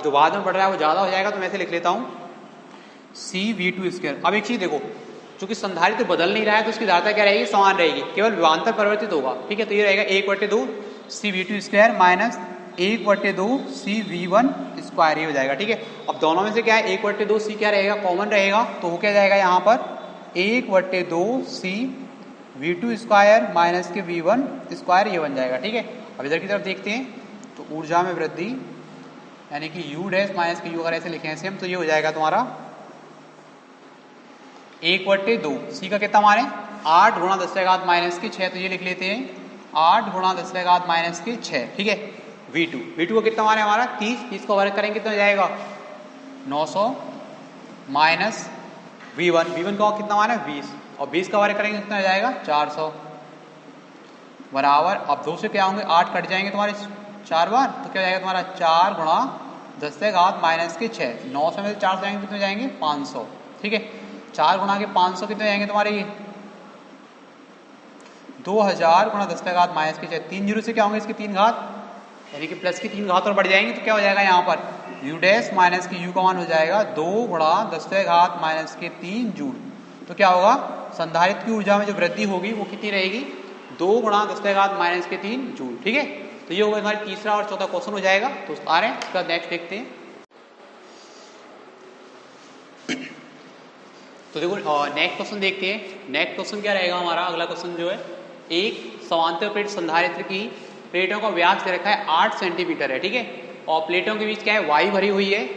जो बाद में बढ़ रहा है वो ज्यादा हो जाएगा। तो मैं ऐसे लिख लेता हूँ CV2²। अब एक चीज देखो, चूंकि संधारित्र बदल नहीं रहा है तो उसकी धारिता क्या रहेगी, समान रहेगी, केवल विभवांतर परिवर्तित होगा। ठीक है, तो ये रहेगा 1/2 CV2 square minus 1/2 CV1 square, ये हो जाएगा। ठीक है, अब दोनों में से क्या है 1/2 C क्या रहेगा, कॉमन रहेगा, तो हो क्या जाएगा यहाँ पर 1/2 CV2 स्क्वायर माइनस के V1 स्क्वायर, ये बन जाएगा। ठीक है, अब इधर की तरफ देखते हैं तो ऊर्जा में वृद्धि यानी कि U डैश माइनस के U, अगर ऐसे लिखें ऐसे हम, तो ये हो जाएगा तुम्हारा 1/2 C का कितना मान है 8 गुणा 10⁻⁻6, तो ये लिख लेते हैं 8 गुणा 10⁻⁻6। ठीक है, V2 का कितना मान है हमारा 30 को वर्ग करेंगे कितना हो जाएगा 900 माइनस V1 का कितना मान है 20, और 20 का वर्ग करेंगे कितना हो जाएगा 400 बराबर, अब 2 से क्या होंगे 8 कट जाएंगे तुम्हारे 4 बार, तो क्या हो जाएगा तुम्हारा 4 गुणा 10⁻⁻6, 900 में से 4 जाएंगे कितने जाएंगे 500। ठीक है, 4 गुणा के 500 कितने जाएंगे तुम्हारे ये 2000 गुणा 10⁻⁻6, 3 जीरो से क्या होंगे इसकी 3 घात, यानी कि प्लस की 3 घात और बढ़ जाएंगे, तो क्या हो जाएगा यहाँ पर U डैश माइनस की U का मान हो जाएगा 2 गुणा 10⁻⁻3 जूल। तो क्या होगा संधारित्र की ऊर्जा में जो वृद्धि होगी वो कितनी रहेगी 2 गुणा 10⁻⁻3 जूल। ठीक है, तो ये होगा हमारा तीसरा और चौथा क्वेश्चन हो जाएगा। तो आ रहे हैं इसका नेक्स्ट देखते हैं। तो देखो नेक्स्ट क्वेश्चन देखते हैं। नेक्स्ट क्वेश्चन क्या रहेगा हमारा, अगला क्वेश्चन जो है एक समांतर प्लेट संधारित्र की प्लेटों का व्यास दे रखा है 8 सेंटीमीटर है। ठीक है, और प्लेटों के बीच क्या है वायु भरी हुई है।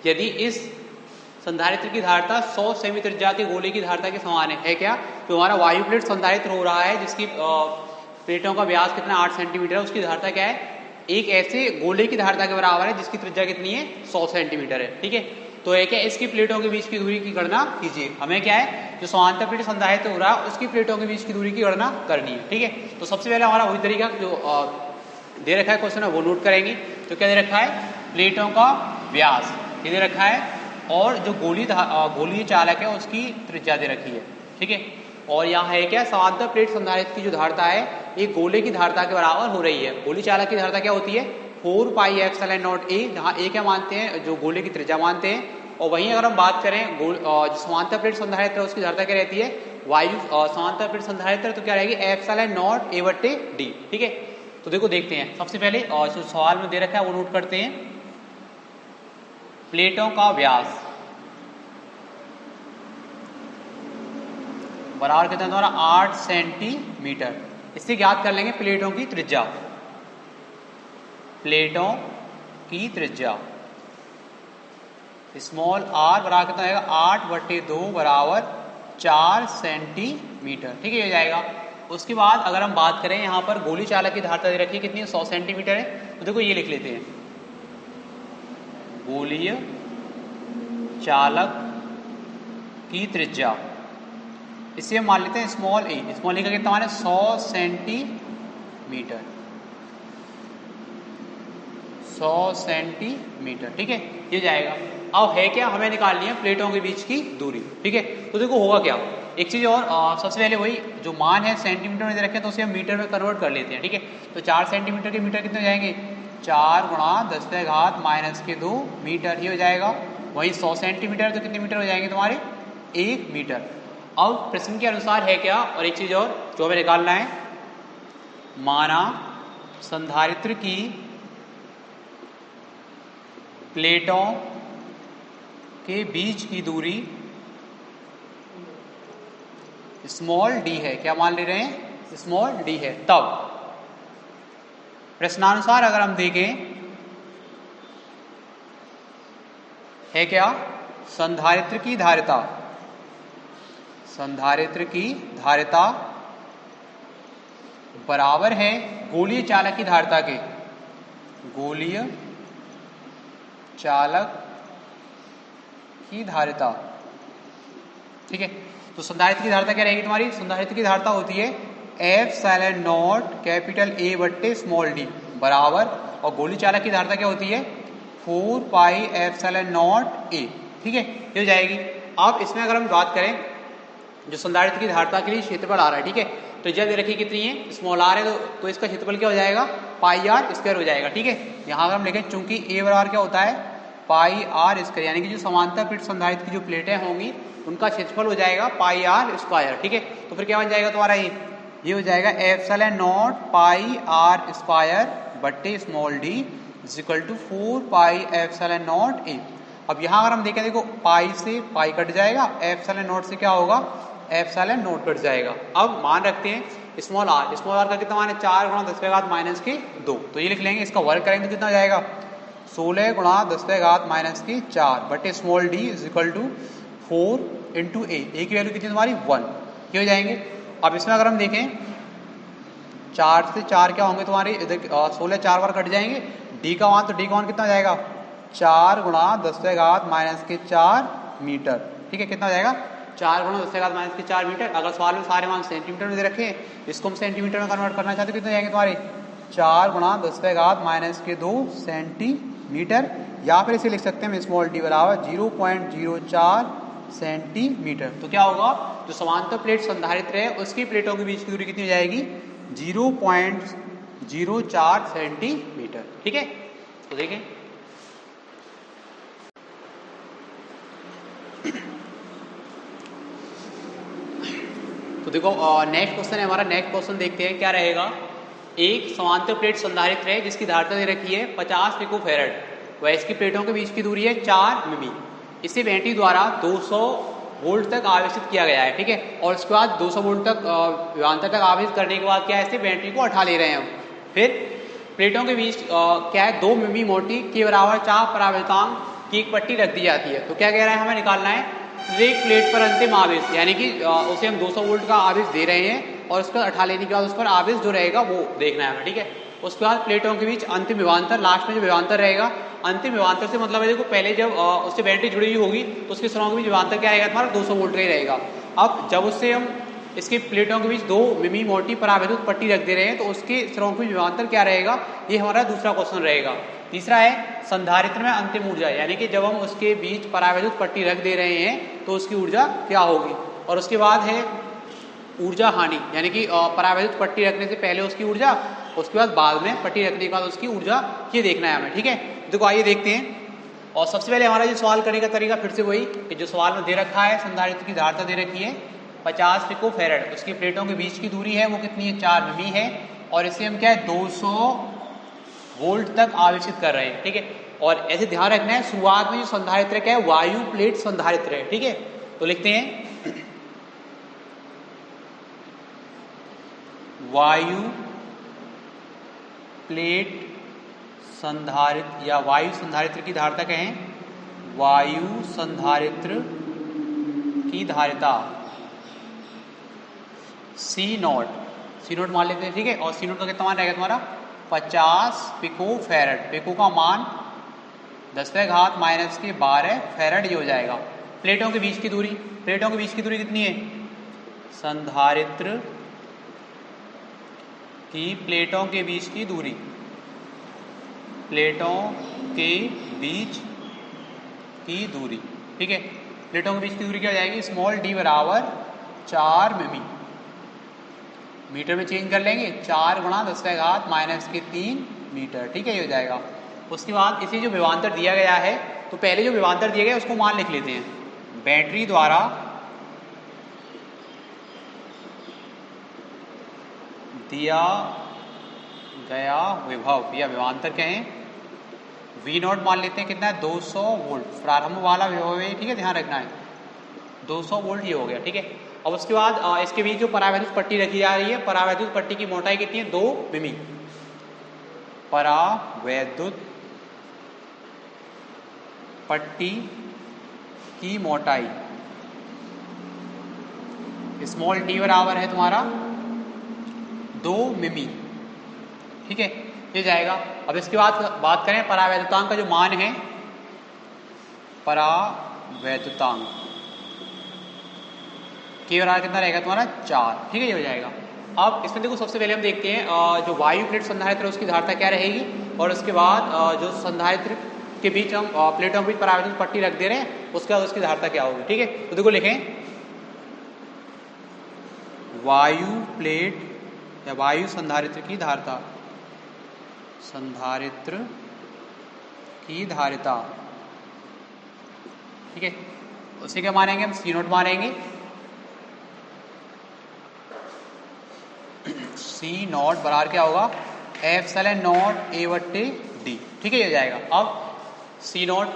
यदि इस संधारित्र की धारिता 100 सेमी त्रिज्या के गोले की धारिता के समान है क्या, तो हमारा वायु प्लेट संधारित्र हो रहा है जिसकी प्लेटों का व्यास कितना 8 सेंटीमीटर है, उसकी धारिता क्या है एक ऐसे गोले की धारिता के बराबर है जिसकी त्रिज्या कितनी है 100 सेंटीमीटर है। ठीक है, तो है क्या इसकी प्लेटों के बीच की दूरी की गणना कीजिए। हमें क्या है जो समांतर प्लेट संधारित्र हो रहा है उसकी प्लेटों के बीच की दूरी की गणना करनी है। ठीक है, तो सबसे पहले हमारा वही तरीका जो दे रखा है क्वेश्चन है वो नोट करेंगे। तो क्या दे रखा है प्लेटों का व्यास ये दे रखा है, और जो गोलीय चालक है उसकी त्रिज्या दे रखी है। ठीक है, और यहाँ है क्या समांतर प्लेट संधारित्र की जो धारिता है एक गोले की धारिता के बराबर हो रही है। गोली चालक की धारिता क्या होती है 4πε0a, जहाँ a क्या मानते हैं जो गोले की त्रिज्या मानते हैं। और वहीं अगर हम बात करें जो समांतर प्लेट संधारित्र उसकी धारिता क्या रहती है वायु समांतर प्लेट संधारित्र, तो क्या रहेगी ε0a/d। ठीक है, तो देखो देखते हैं सबसे पहले जो सवाल में दे रखा है वो नोट करते हैं। प्लेटों का व्यास बराबर कितना तुम्हारा 8 सेंटीमीटर। इससे ज्ञात कर लेंगे प्लेटों की त्रिज्या। प्लेटों की त्रिज्या स्मॉल r बराबर कितना आएगा 8/2 बराबर 4 सेंटीमीटर। ठीक है, ये जाएगा। उसके बाद अगर हम बात करें यहाँ पर गोली चालक की धारिता दे रखी है कितनी 100 सेंटीमीटर है, तो देखो ये लिख लेते हैं गोलीय चालक की त्रिज्या, इसे हम मान लेते हैं स्मॉल ए का कितना मान है 100 सेंटीमीटर। 100 सेंटीमीटर। ठीक है, ये जाएगा। अब है क्या हमें निकालनी है प्लेटों के बीच की दूरी। ठीक है, तो देखो होगा क्या एक चीज और सबसे पहले वही जो मान है सेंटीमीटर में दे रखे हैं तो उसे हम मीटर में कन्वर्ट कर लेते हैं। ठीक है, तो 4 सेंटीमीटर के मीटर कितने हो जाएंगे 4 गुणा 10⁻⁻2 मीटर ही हो जाएगा। वहीं 100 सेंटीमीटर तो कितने मीटर हो जाएंगे तुम्हारे 1 मीटर। अब प्रश्न के अनुसार है क्या, और एक चीज और जो हमें निकालना है, माना संधारित्र की प्लेटों के बीच की दूरी स्मॉल डी है। क्या मान ले रहे हैं स्मॉल डी है। तब प्रश्नानुसार अगर हम देखें है क्या संधारित्र की धारिता बराबर है गोलीय चालक की धारिता के। गोलीय चालक की धारिता। ठीक है, तो संधारित्र की धारिता क्या रहेगी तुम्हारी, संधारित्र की धारिता होती है ε0 कैपिटल A स्मॉल d बराबर, और गोली चालक की धारिता क्या होती है 4πε0a। ठीक है, ये हो जाएगी। अब इसमें अगर हम बात करें जो संधारित्र की धारिता के लिए क्षेत्रफल आ रहा है, ठीक है, तो त्रिज्या दे रखी कितनी है स्मॉल r है, तो इसका क्षेत्रफल क्या हो जाएगा πr² हो जाएगा। ठीक है, यहाँ अगर हम लिखें चूंकि a बराबर क्या होता है पाई आर स्क्वायर, यानी कि जो समांतर प्लेट संधारित्र की जो प्लेटें होंगी उनका क्षेत्रफल हो जाएगा पाई आर स्क्वायर। ठीक है, तो फिर क्या बन जाएगा तुम्हारा ये हो जाएगा epsilon naught pi R square बट्टे small D is equal to 4 pi epsilon naught A. अब यहाँ अगर हम देखें, देखो पाई से पाई कट जाएगा, एप्सिलॉन नॉट से क्या होगा, एप्सिलॉन नॉट कट जाएगा। अब मान रखते हैं स्मॉल आर का कितना मान है 4 गुणा 10 की घात माइनस की 2, तो ये लिख लेंगे। इसका वर्क करेंगे तो कितना हो जाएगा 16 गुणा 10 की घात माइनस की 4 बटे small D is equal to 4 into A की वैल्यू कितनी तुम्हारी 1, ये हो जाएंगे। अब इसमें अगर हम देखें 4 से 4 क्या होंगे तुम्हारे, 16 4 बार कट जाएंगे, डी का मान, तो डी का मान कितना हो जाएगा 4 गुणा 10 की घात माइनस के 4 मीटर। ठीक है, कितना हो जाएगा 4 गुणा 10 की घात माइनस के 4 मीटर। अगर सवाल में सारे मान सेंटीमीटर में दे रखे हैं, इसको हम सेंटीमीटर में कन्वर्ट करना चाहते हैं, कितने जाएंगे तुम्हारे 4 गुणा 10 की घात माइनस के 2 सेंटीमीटर, या फिर इसे लिख सकते हैं स्मॉल डी बराबर 0.04 सेंटीमीटर। तो क्या होगा, जो समांतर प्लेट संधारित्र है उसकी प्लेटों के बीच की दूरी कितनी हो जाएगी 0.04 सेंटीमीटर। ठीक है, तो देखें तो देखो नेक्स्ट क्वेश्चन है हमारा। नेक्स्ट क्वेश्चन देखते हैं क्या रहेगा। एक समांतर प्लेट संधारित्र है जिसकी धारिता दे रखी है 50 पिकोफैरड, वह इसकी प्लेटों के बीच की दूरी है 4 मिमी। इसे बैटरी द्वारा 200 वोल्ट तक आवेशित किया गया है। ठीक है, और उसके बाद 200 वोल्ट तक विभवांतर तक आवेशित करने के बाद क्या है, इसे बैटरी को हटा ले रहे हैं हम। फिर प्लेटों के बीच क्या है 2 मिमी मोटी के बराबर चाप परावर्तांक की एक पट्टी रख दी जाती है। तो क्या कह रहा है, हमें निकालना है एक प्लेट पर अंतिम आवेश, यानी कि उसे हम 200 वोल्ट का आवेश दे रहे हैं और उसको हटा लेने के बाद उस पर आवेश जो रहेगा वो देखना है हमें। ठीक है, उसके बाद प्लेटों के बीच अंतिम विभवांतर, लास्ट में जो विभवांतर रहेगा, अंतिम विभवांतर से मतलब है देखो पहले जब उससे बैटरी जुड़ी हुई होगी तो उसके सिरों के बीच विभवांतर क्या रहेगा तुम्हारा 200 वोल्ट का ही रहेगा। अब जब उससे हम इसकी प्लेटों के बीच 2 मिमी मोटी परावैद्युत पट्टी रख दे रहे हैं तो उसके सिरों के बीच विभवांतर क्या रहेगा, ये हमारा दूसरा क्वेश्चन रहेगा। तीसरा है संधारित्र में अंतिम ऊर्जा, यानी कि जब हम उसके बीच परावैद्युत पट्टी रख दे रहे हैं तो उसकी ऊर्जा क्या होगी। और उसके बाद है ऊर्जा हानि, यानी कि परावैद्युत पट्टी रखने से पहले उसकी ऊर्जा, उसके बाद में पट्टी रखने के बाद उसकी ऊर्जा, ये देखना है हमें। ठीक है, देखो आइए देखते हैं। और सबसे पहले हमारा जो सवाल करने का तरीका फिर से वही कि जो सवाल में दे रखा है संधारित्र की धारिता दे रखी है 50 पिकोफैरड, उसकी प्लेटों के बीच की दूरी है वो कितनी है 4 मिमी है, और इसे हम क्या है 200 वोल्ट तक आवेशित कर रहे हैं। ठीक है, और ऐसे ध्यान रखना है शुरुआत में जो संधारित्र क्या है वायु प्लेट संधारित्र है। ठीक है, तो लिखते हैं वायु प्लेट संधारित्र या वायु संधारित्र की धारिता कहें, वायु संधारित्र की धारिता सी नॉट मान लेते हैं। ठीक है, और सी नॉट का कितना मान रहेगा तुम्हारा 50 पिकोफैरड, पिको का मान 10 की घात माइनस के 12 फैरड ये हो जाएगा। प्लेटों के बीच की दूरी, प्लेटों के बीच की दूरी कितनी है, संधारित्र की प्लेटों के बीच की दूरी, प्लेटों के बीच की दूरी। ठीक है, प्लेटों के बीच की दूरी क्या हो जाएगी स्मॉल डी बराबर 4 मिमी, मीटर में चेंज कर लेंगे 4 गुणा 10 की घात माइनस के 3 मीटर। ठीक है, ये हो जाएगा। उसके बाद इसे जो विभवांतर दिया गया है, तो पहले जो विभवांतर दिया गया है उसको मान लिख लेते हैं। बैटरी द्वारा दिया गया विभव या विभवांतर कहें V नॉट मान लेते हैं, कितना है 200 वोल्ट, प्रारंभ वाला विभव है। ठीक है, ध्यान रखना है 200 वोल्ट ये हो गया। ठीक है, अब उसके बाद इसके बीच जो परावैद्युत पट्टी रखी जा रही है, परावैद्युत पट्टी की मोटाई कितनी है 2 मिमी, परावैद्युत पट्टी की मोटाई स्मॉल डी बराबर है तुम्हारा 2 मिमी। ठीक है, ये जाएगा। अब इसके बाद बात करें परावैद्युतांक का जो मान है, परावैद्युतांक के बराबर कितना रहेगा तुम्हारा 4। ठीक है, ये हो जाएगा। अब इसमें देखो सबसे पहले हम देखते हैं जो वायु प्लेट संधारित्र है उसकी धारिता क्या रहेगी, और उसके बाद जो संधारित्र के बीच हम प्लेटों के बीच परावैद्युत पट्टी रख दे रहे हैं उसके बाद उसकी धारिता क्या होगी। ठीक है, तो देखो लिखें वायु प्लेट या वायु संधारित्र की धारिता, संधारित्र की धारिता ठीक है, उसे क्या मानेंगे हम, सी नोट मानेंगे। सी नोट बराबर क्या होगा, एप्सिलॉन नॉट ए बट्टे डी। ठीक है, ये हो जाएगा। अब सी नोट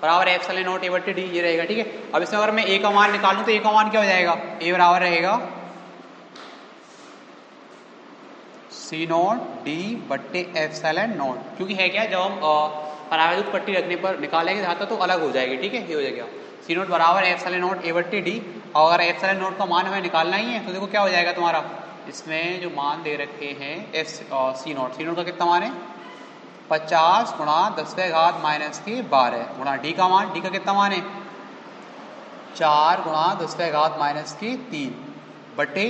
बराबर एप्सिलॉन नॉट ए बट्टे डी, ये रहेगा। ठीक है, अब इसमें अगर मैं ए का मान निकालूं तो ए का मान क्या हो जाएगा, ए बराबर रहेगा सी नॉट डी बट्टे एप्सिलॉन नॉट, क्योंकि है क्या, जब हम परावैद्युत पट्टी रखने पर निकालेंगे धाता तो अलग हो जाएगी। ठीक है, ये हो जाएगा सी नोट बराबर एप्सिलॉन नॉट ए बट्टे डी। और अगर एप्सिलॉन नॉट का मान हमें निकालना ही है तो देखो क्या हो जाएगा तुम्हारा, इसमें जो मान दे रखे हैं एफ सी नोट का कितना मान है, 50 गुणा 10⁻⁻12 गुणा डी का मान, डी का कितना मान है 4 गुणा 10⁻⁻3 बटे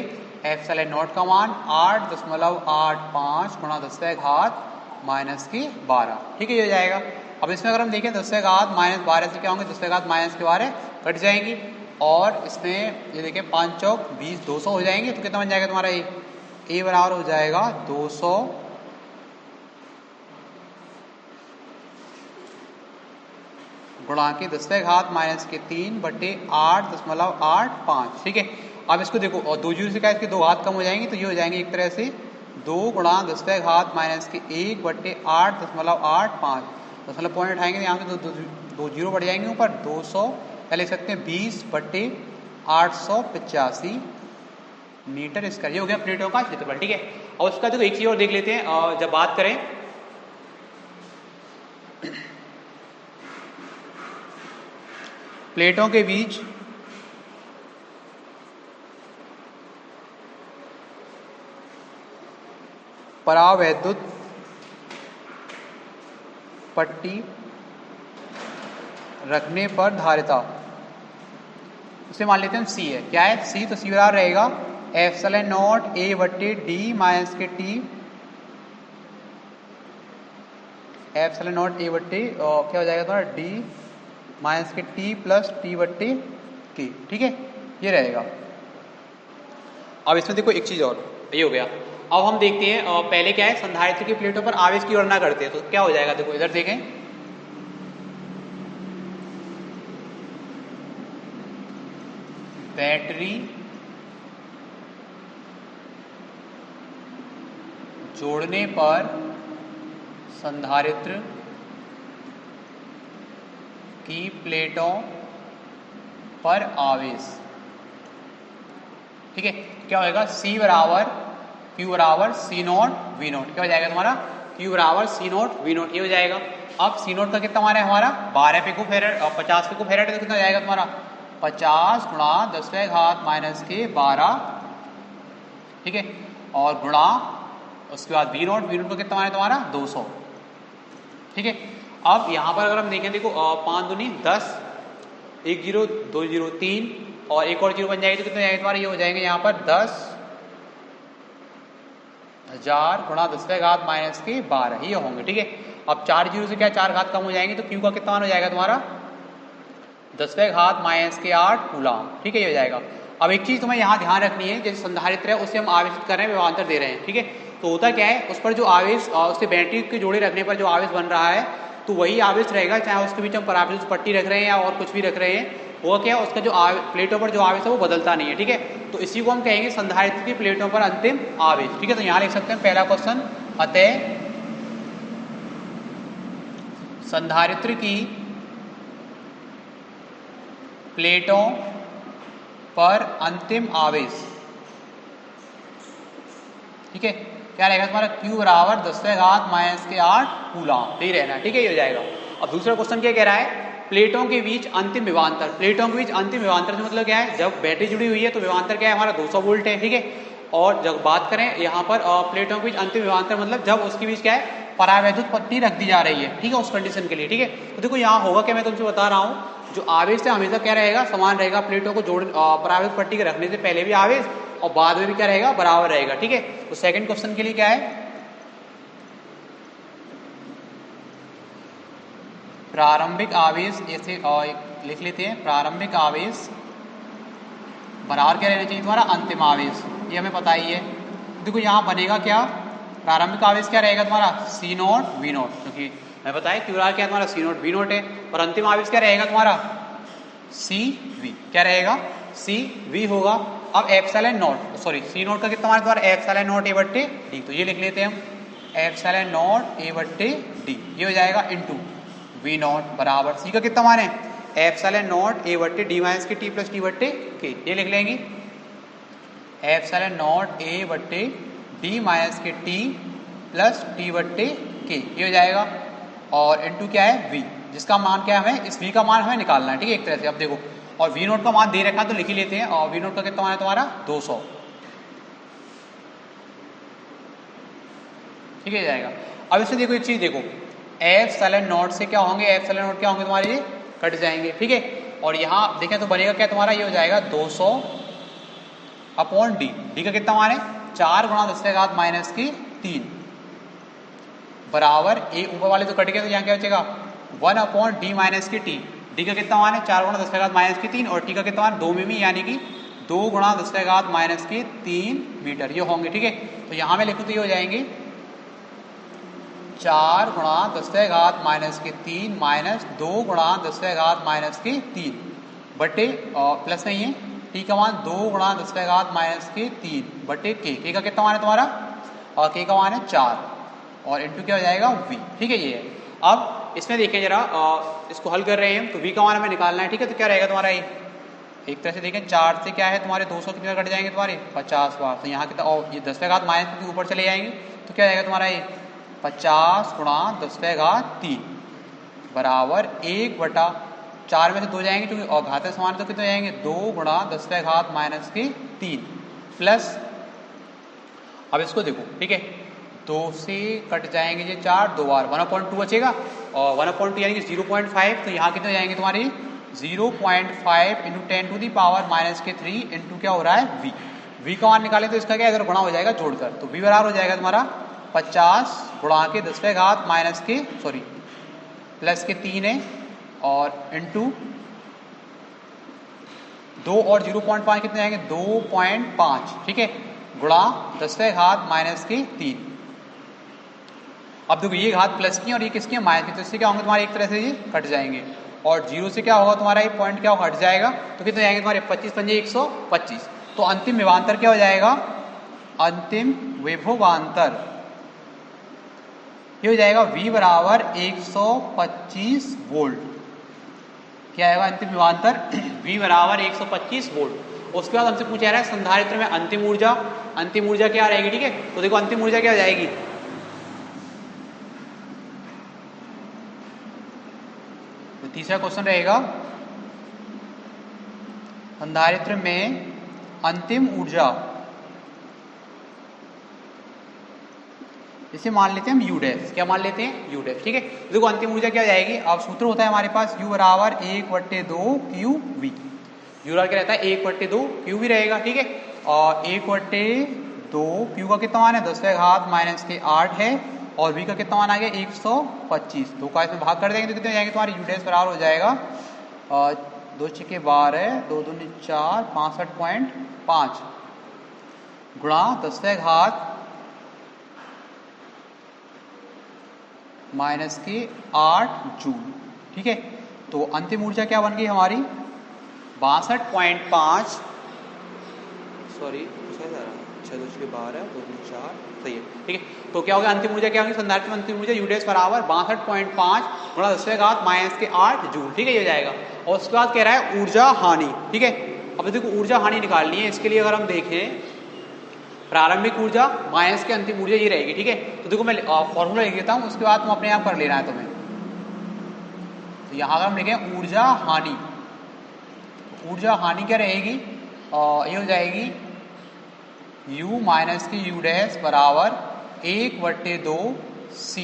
एप्सिलॉन नॉट का मान 8.85 गुणा 10⁻⁻12। ठीक है, ये हो जाएगा। अब इसमें अगर हम देखें 10⁻⁻12 से क्या होंगे, 10⁻⁻12 कट जाएंगी और इसमें ये देखें 5 चौक 20, 200 हो जाएंगे। तो कितना बन जाएगा तुम्हारा ए बराबर हो जाएगा 200 गुणा के 10⁻⁻3 बटे 8.85। ठीक है, अब इसको देखो और 2 जीरो से क्या इसके 2 घात कम हो जाएंगे तो ये हो जाएंगे एक तरह से 2 गुणा 10⁻⁻1 बटे 8.85। मतलब पॉइंट उठाएंगे यहाँ से 2 जीरो बढ़ जाएंगे ऊपर, 200 क्या लिख सकते हैं 20 बटे 885 मीटर स्क्वायर। ये हो गया प्लेटों का क्षेत्रफल। ठीक है, और उसका देखो एक चीज और देख लेते हैं, जब बात करें प्लेटों के बीच परावैद्युत पट्टी रखने पर धारिता, उसे मान लेते हैं हम सी है। क्या है सी, तो सी बराबर रहेगा एप्सिलॉन नॉट ए बट्टे डी माइनस के टी, एप्सिलॉन नॉट ए बट्टे क्या हो जाएगा तुम्हारा डी माइनस के टी प्लस टी बट्टे के। ठीक है, ये रहेगा। अब इसमें देखो एक चीज और, ये हो गया। अब हम देखते हैं पहले क्या है, संधारित्र की प्लेटों पर आवेश की गणना करते हैं। तो क्या हो जाएगा, देखो इधर देखें, बैटरी जोड़ने पर संधारित्र की प्लेटों पर आवेश। ठीक है, क्या होगा सी बराबर क्यू बराबर सी नोट वी नोट। क्या हो जाएगा तुम्हारा, क्यू बराबर सी नोट वी नोट, ये हो जाएगा। अब सी नोट का कितना मान है हमारा 12 पिको फेरेड और 50 पिको फेरेड, तो कितना हो जाएगा तुम्हारा 50 गुणा 10⁻⁻12। ठीक है, और गुणा उसके बाद वी नोट का कितना मान है तुम्हारा 200। ठीक है, अब यहाँ पर अगर हम देखें, देखो 5 दूनी 10, 1 जीरो 2 जीरो 3 और एक और जीरो बन जाएगी तो कितना जाएगा तुम्हारा, ये हो जाएंगे यहाँ पर 10,000 गुणा 10⁻⁻12 ये होंगे। ठीक है, अब 4 जीरो से क्या 4 घात कम हो जाएंगे तो क्यू का कितना मान हो जाएगा तुम्हारा 10⁻⁸ कूलम। ठीक है, ये हो जाएगा। अब एक चीज तुम्हें यहाँ ध्यान रखनी है, जैसे संधारित्र है उसे हम आवेशित कर रहे हैं, विभवांतर दे रहे हैं। ठीक है, तो होता क्या है, उस पर जो आवेश उसके बैटरी के जोड़े रखने पर जो आवेश बन रहा है तो वही आवेश रहेगा, चाहे उसके बीच हम परावैद्युत पट्टी रख रहे हैं या और कुछ भी रख रहे हैं, वो क्या है उसका जो प्लेटों पर जो आवेश है वो बदलता नहीं है। ठीक है, तो इसी को हम कहेंगे संधारित्र की प्लेटों पर अंतिम आवेश। ठीक है, तो यहाँ लिख सकते हैं पहला क्वेश्चन, अतः संधारित्र की प्लेटों पर अंतिम आवेश। ठीक है, क्या रहेगा तुम्हारा Q बराबर 10⁻⁸ कूलम, यही रहना है। ठीक है, ये हो जाएगा। अब दूसरा क्वेश्चन क्या कह रहा है, प्लेटों के बीच अंतिम विभवांतर। प्लेटों के बीच अंतिम विभवांतर से मतलब क्या है, जब बैटरी जुड़ी हुई है तो विभवांतर क्या है हमारा 200 वोल्ट है। ठीक है, और जब बात करें यहाँ पर प्लेटों के बीच अंतिम विभवांतर मतलब जब उसके बीच क्या है परावैद्युत पट्टी रख दी जा रही है। ठीक है, उस कंडीशन के लिए। ठीक है, तो देखो यहाँ होगा क्या, मैं तुमसे बता रहा हूँ, जो आवेश है हमेशा क्या रहेगा समान रहेगा, प्लेटों को जोड़ परावैद्युत पट्टी के रखने से पहले भी आवेश और बाद में भी क्या रहेगा बराबर रहेगा। ठीक है, तो सेकंड क्वेश्चन के लिए क्या है, प्रारंभिक आवेश ऐसे लिख लेते हैं, प्रारंभिक आवेश बराबर क्या रहना चाहिए तुम्हारा अंतिम आवेश, ये हमें पता ही है। देखो यहाँ बनेगा क्या, प्रारंभिक आवेश क्या रहेगा तुम्हारा सी नोट वी नोट, क्योंकि मैं बताया क्यू क्या है तुम्हारा सी नोट वी नोट है, और अंतिम आवेश क्या रहेगा तुम्हारा सी वी, क्या रहेगा सी वी होगा। अब epsilon not, sorry C not का कितना मान है तुम्हारा एप्सिलॉन नॉट ए बट्टे डी, तो ये लिख लेते हैं हम एप्सिलॉन नॉट ए बट्टे डी, ये हो जाएगा इनटू वी नॉट बराबर सी का कितना मान है एप्सिलॉन नॉट ए बट्टे डी माइनस के टी प्लस टी बट्टे के, ये लिख लेंगे एप्सिलॉन नॉट ए बट्टे डी माइनस के टी प्लस टी बट्टे के, ये हो जाएगा। और इनटू क्या है वी, जिसका मान क्या है हमें इस वी का मान हमें निकालना है, ठीक है एक तरह से। अब देखो और वी नोट का मान दे रखा है तो लिख ही लेते हैं, और वी नोट का कितना मान है तुम्हारा 200, ठीक है जाएगा। अब इससे देखो एक चीज देखो एप्सिलॉन नॉट से क्या होंगे एप्सिलॉन नॉट क्या होंगे तुम्हारे ये कट जाएंगे, ठीक है। और यहाँ देखें तो बनेगा क्या तुम्हारा ये हो जाएगा 200 अपॉन डी, डी का कितना मान है 4 गुणा 10 की घात माइनस की 3 बराबर ए, ऊपर वाले तो कट गए तो यहाँ क्या बचेगा 1 अपॉन डी माइनस की टी, डी का कितना मान है 4 गुणा 10 की घात माइनस की 3 और टी का कितना मान 2 में यानी कि 2 गुणा 10 की घात माइनस की 3 मीटर, ये होंगे, ठीक है। तो यहाँ में लिखूँ तो ये हो जाएंगे 4 गुणा 10 की घात माइनस की 3 माइनस 2 गुणा 10 की घात माइनस की 3 बटे प्लस नहीं है टी का मान 2 गुणा 10 की घात माइनस की 3 बटे के का कितना मान है तुम्हारा और के का मान है 4 और इनटू क्या हो जाएगा वी, ठीक है ये है। अब इसमें देखें जरा इसको हल कर रहे हैं तो वी का मान हमें निकालना है, ठीक है। तो क्या रहेगा तुम्हारा ये एक तरह से देखें 4 से क्या है तुम्हारे 200 कितने कट जाएंगे तुम्हारे 50 बार, तो यहाँ कितना और ये 10 की घात माइनस के ऊपर चले जाएंगे तो क्या जाएगा तुम्हारा ये 50 गुणा 10 की घात 3 बराबर 1/4 में से 2 जाएंगे क्योंकि और घाते समान तो कितने जाएंगे 2 गुणा 10 की घात माइनस की 3 प्लस, अब इसको देखो ठीक है 2 से कट जाएंगे ये 4 2 बार 1/2 बचेगा और 1/2 यानी कि 0.5, तो यहाँ कितने जाएंगे तुम्हारे 0.5 into 10 to the power minus के 3 इंटू क्या हो रहा है वी, वी का मान निकालें तो इसका क्या इधर गुणा हो जाएगा जोड़कर, तो वी बराबर हो जाएगा तुम्हारा 50 गुणा के 10 की घात माइनस के सॉरी प्लस के 3 है और इंटू 2 और 0.5 कितने आएंगे 2.5, ठीक है गुणा 10 की घात माइनस के 3। अब देखो ये घात प्लस की और ये किसकी है माइनस की, तो इससे क्या होंगे तुम्हारे एक तरह से ये कट जाएंगे और 0 से क्या होगा तुम्हारा ये पॉइंट क्या हट जाएगा, तो कितने जाएंगे तुम्हारे 25 पंजे 125, तो अंतिम विभवांतर क्या हो जाएगा अंतिम विभवांतर ये हो जाएगा V बराबर 125 वोल्ट, क्या आएगा अंतिम विभवांतर V बराबर 125 वोल्ट। उसके बाद हमसे पूछा रहा है संधारित्र में अंतिम ऊर्जा क्या रहेगी, ठीक है। तो देखो अंतिम ऊर्जा क्या हो जाएगी तो तीसरा क्वेश्चन रहेगा संधारित्र में अंतिम ऊर्जा, इसे मान लेते हैं हम यू डैश, क्या मान लेते हैं यू डैश, ठीक है। देखो अंतिम ऊर्जा क्या हो जाएगी, अब सूत्र होता है हमारे पास U बराबर 1/2 क्यू वी, यू बराबर क्या रहता है 1/2 क्यू वी रहेगा, ठीक है। और 1/2 क्यू का कितना मान है 10 की घात माइनस के 8 है और वी का कितना मान आ गया 125, 2 का इसमें भाग कर देंगे तो कितने हो जाएंगे तुम्हारे यू डैश बराबर हो जाएगा 2 छक्के 12 2 दूनी 4 65.5 गुणा 10 की घात माइनस के 8 जूल, ठीक है। तो अंतिम ऊर्जा क्या बन गई हमारी 62.5 सॉरी 6 के 12 2 4 सही है, ठीक है। तो क्या होगा अंतिम ऊर्जा क्या होगी संधारित्र में अंतिम ऊर्जा यू डैश बराबर 62.5 गुणा 10 की घात माइनस के 8 जूल, ठीक है ये हो जाएगा। और उसके बाद कह रहा है ऊर्जा हानि, ठीक है। अब देखो ऊर्जा हानि निकालनी है, इसके लिए अगर हम देखें प्रारंभिक ऊर्जा माइनस की अंतिम ऊर्जा ये रहेगी, ठीक है। तो देखो मैं फॉर्मूला लिख देता हूँ उसके बाद तुम अपने आप कर लेना है तुम्हें। तो यहाँ अगर हम लिखें ऊर्जा हानि क्या रहेगी ये हो जाएगी U माइनस की यू डैश बराबर 1/2 C,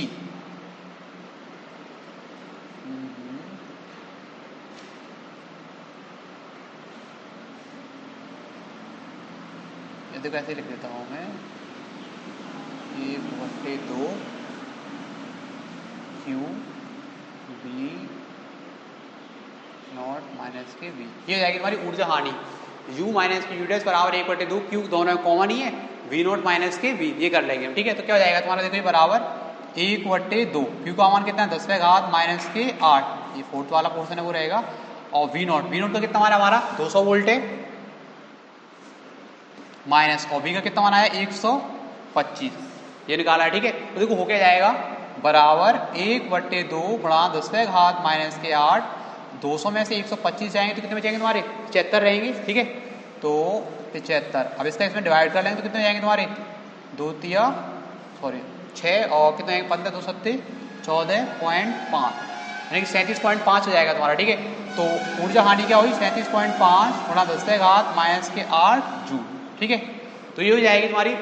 देखो ऐसे लिख देता हूँ मैं 1/2 क्यू वी नॉट माइनस के वी, ये हो जाएगी तुम्हारी ऊर्जा हानि। U माइनस की यू डैश बराबर 1/2 क्यू दोनों कॉमन ही है V नॉट माइनस के V, ये कर लेंगे ठीक है। तो क्या हो जाएगा तुम्हारा देखो ये बराबर 1/2 क्यू का मान कितना है 10 की घात माइनस के 8, ये फोर्थ वाला पोर्शन है वो रहेगा और वी नॉट का कितना मान है हमारा 200 वोल्ट है, माइनस और वी का कितना मान आया 125, ये निकाला है। ठीक है, तो देखो हो क्या जाएगा, बराबर 1/2 गुणा 10⁻⁻8, 200 में से 125 जाएंगे तो कितने बचेंगे तुम्हारे 75 रहेंगे। ठीक है, तो 75, अब इसका इसमें डिवाइड कर लेंगे तो कितने जाएंगे तुम्हारे 6 और कितने आएंगे 15 2 7 14.5, यानी कि 37.5 हो जाएगा तुम्हारा। ठीक है, तो ऊर्जा हानि क्या हुई 37.5 गुणा 10⁻⁸ जूल। ठीक है, तो ये हो जाएगी तुम्हारी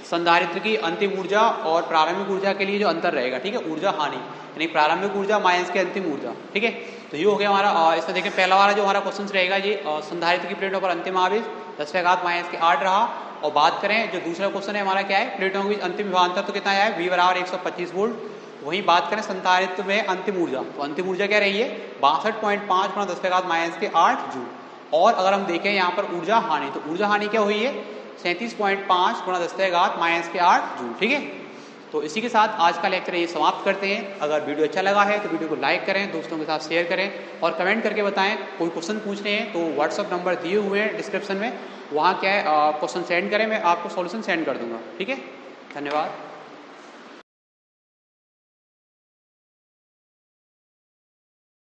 संधारित्र की अंतिम ऊर्जा और प्रारंभिक ऊर्जा के लिए जो अंतर रहेगा। ठीक है, ऊर्जा हानि यानी प्रारंभिक ऊर्जा माइनस के अंतिम ऊर्जा। ठीक है, तो ये हो गया हमारा इसमें देखिए पहला वाला जो हमारा क्वेश्चन रहेगा ये संधारित्र की प्लेटों पर अंतिम आवेश 10⁻⁻8 रहा। और बात करें जो दूसरा क्वेश्चन है हमारा क्या है, प्लेटों के बीच अंतिम विभवांतर तो कितना है, V बराबर 125 वोल्ट। वहीं बात करें संधारित्र में अंतिम ऊर्जा, तो अंतिम ऊर्जा क्या रही है 62.5 गुणा 10⁻⁸ जूल। और अगर हम देखें यहाँ पर ऊर्जा हानि, तो ऊर्जा हानि क्या हुई है 37.5 गुणा 10⁻⁸ जूल। ठीक है, तो इसी के साथ आज का लेक्चर ये समाप्त करते हैं। अगर वीडियो अच्छा लगा है तो वीडियो को लाइक करें, दोस्तों के साथ शेयर करें और कमेंट करके बताएं। कोई क्वेश्चन पूछने हैं तो व्हाट्सअप नंबर दिए हुए हैं डिस्क्रिप्शन में, वहाँ क्या है क्वेश्चन सेंड करें, मैं आपको सॉल्यूशन सेंड कर दूंगा। ठीक है, धन्यवाद।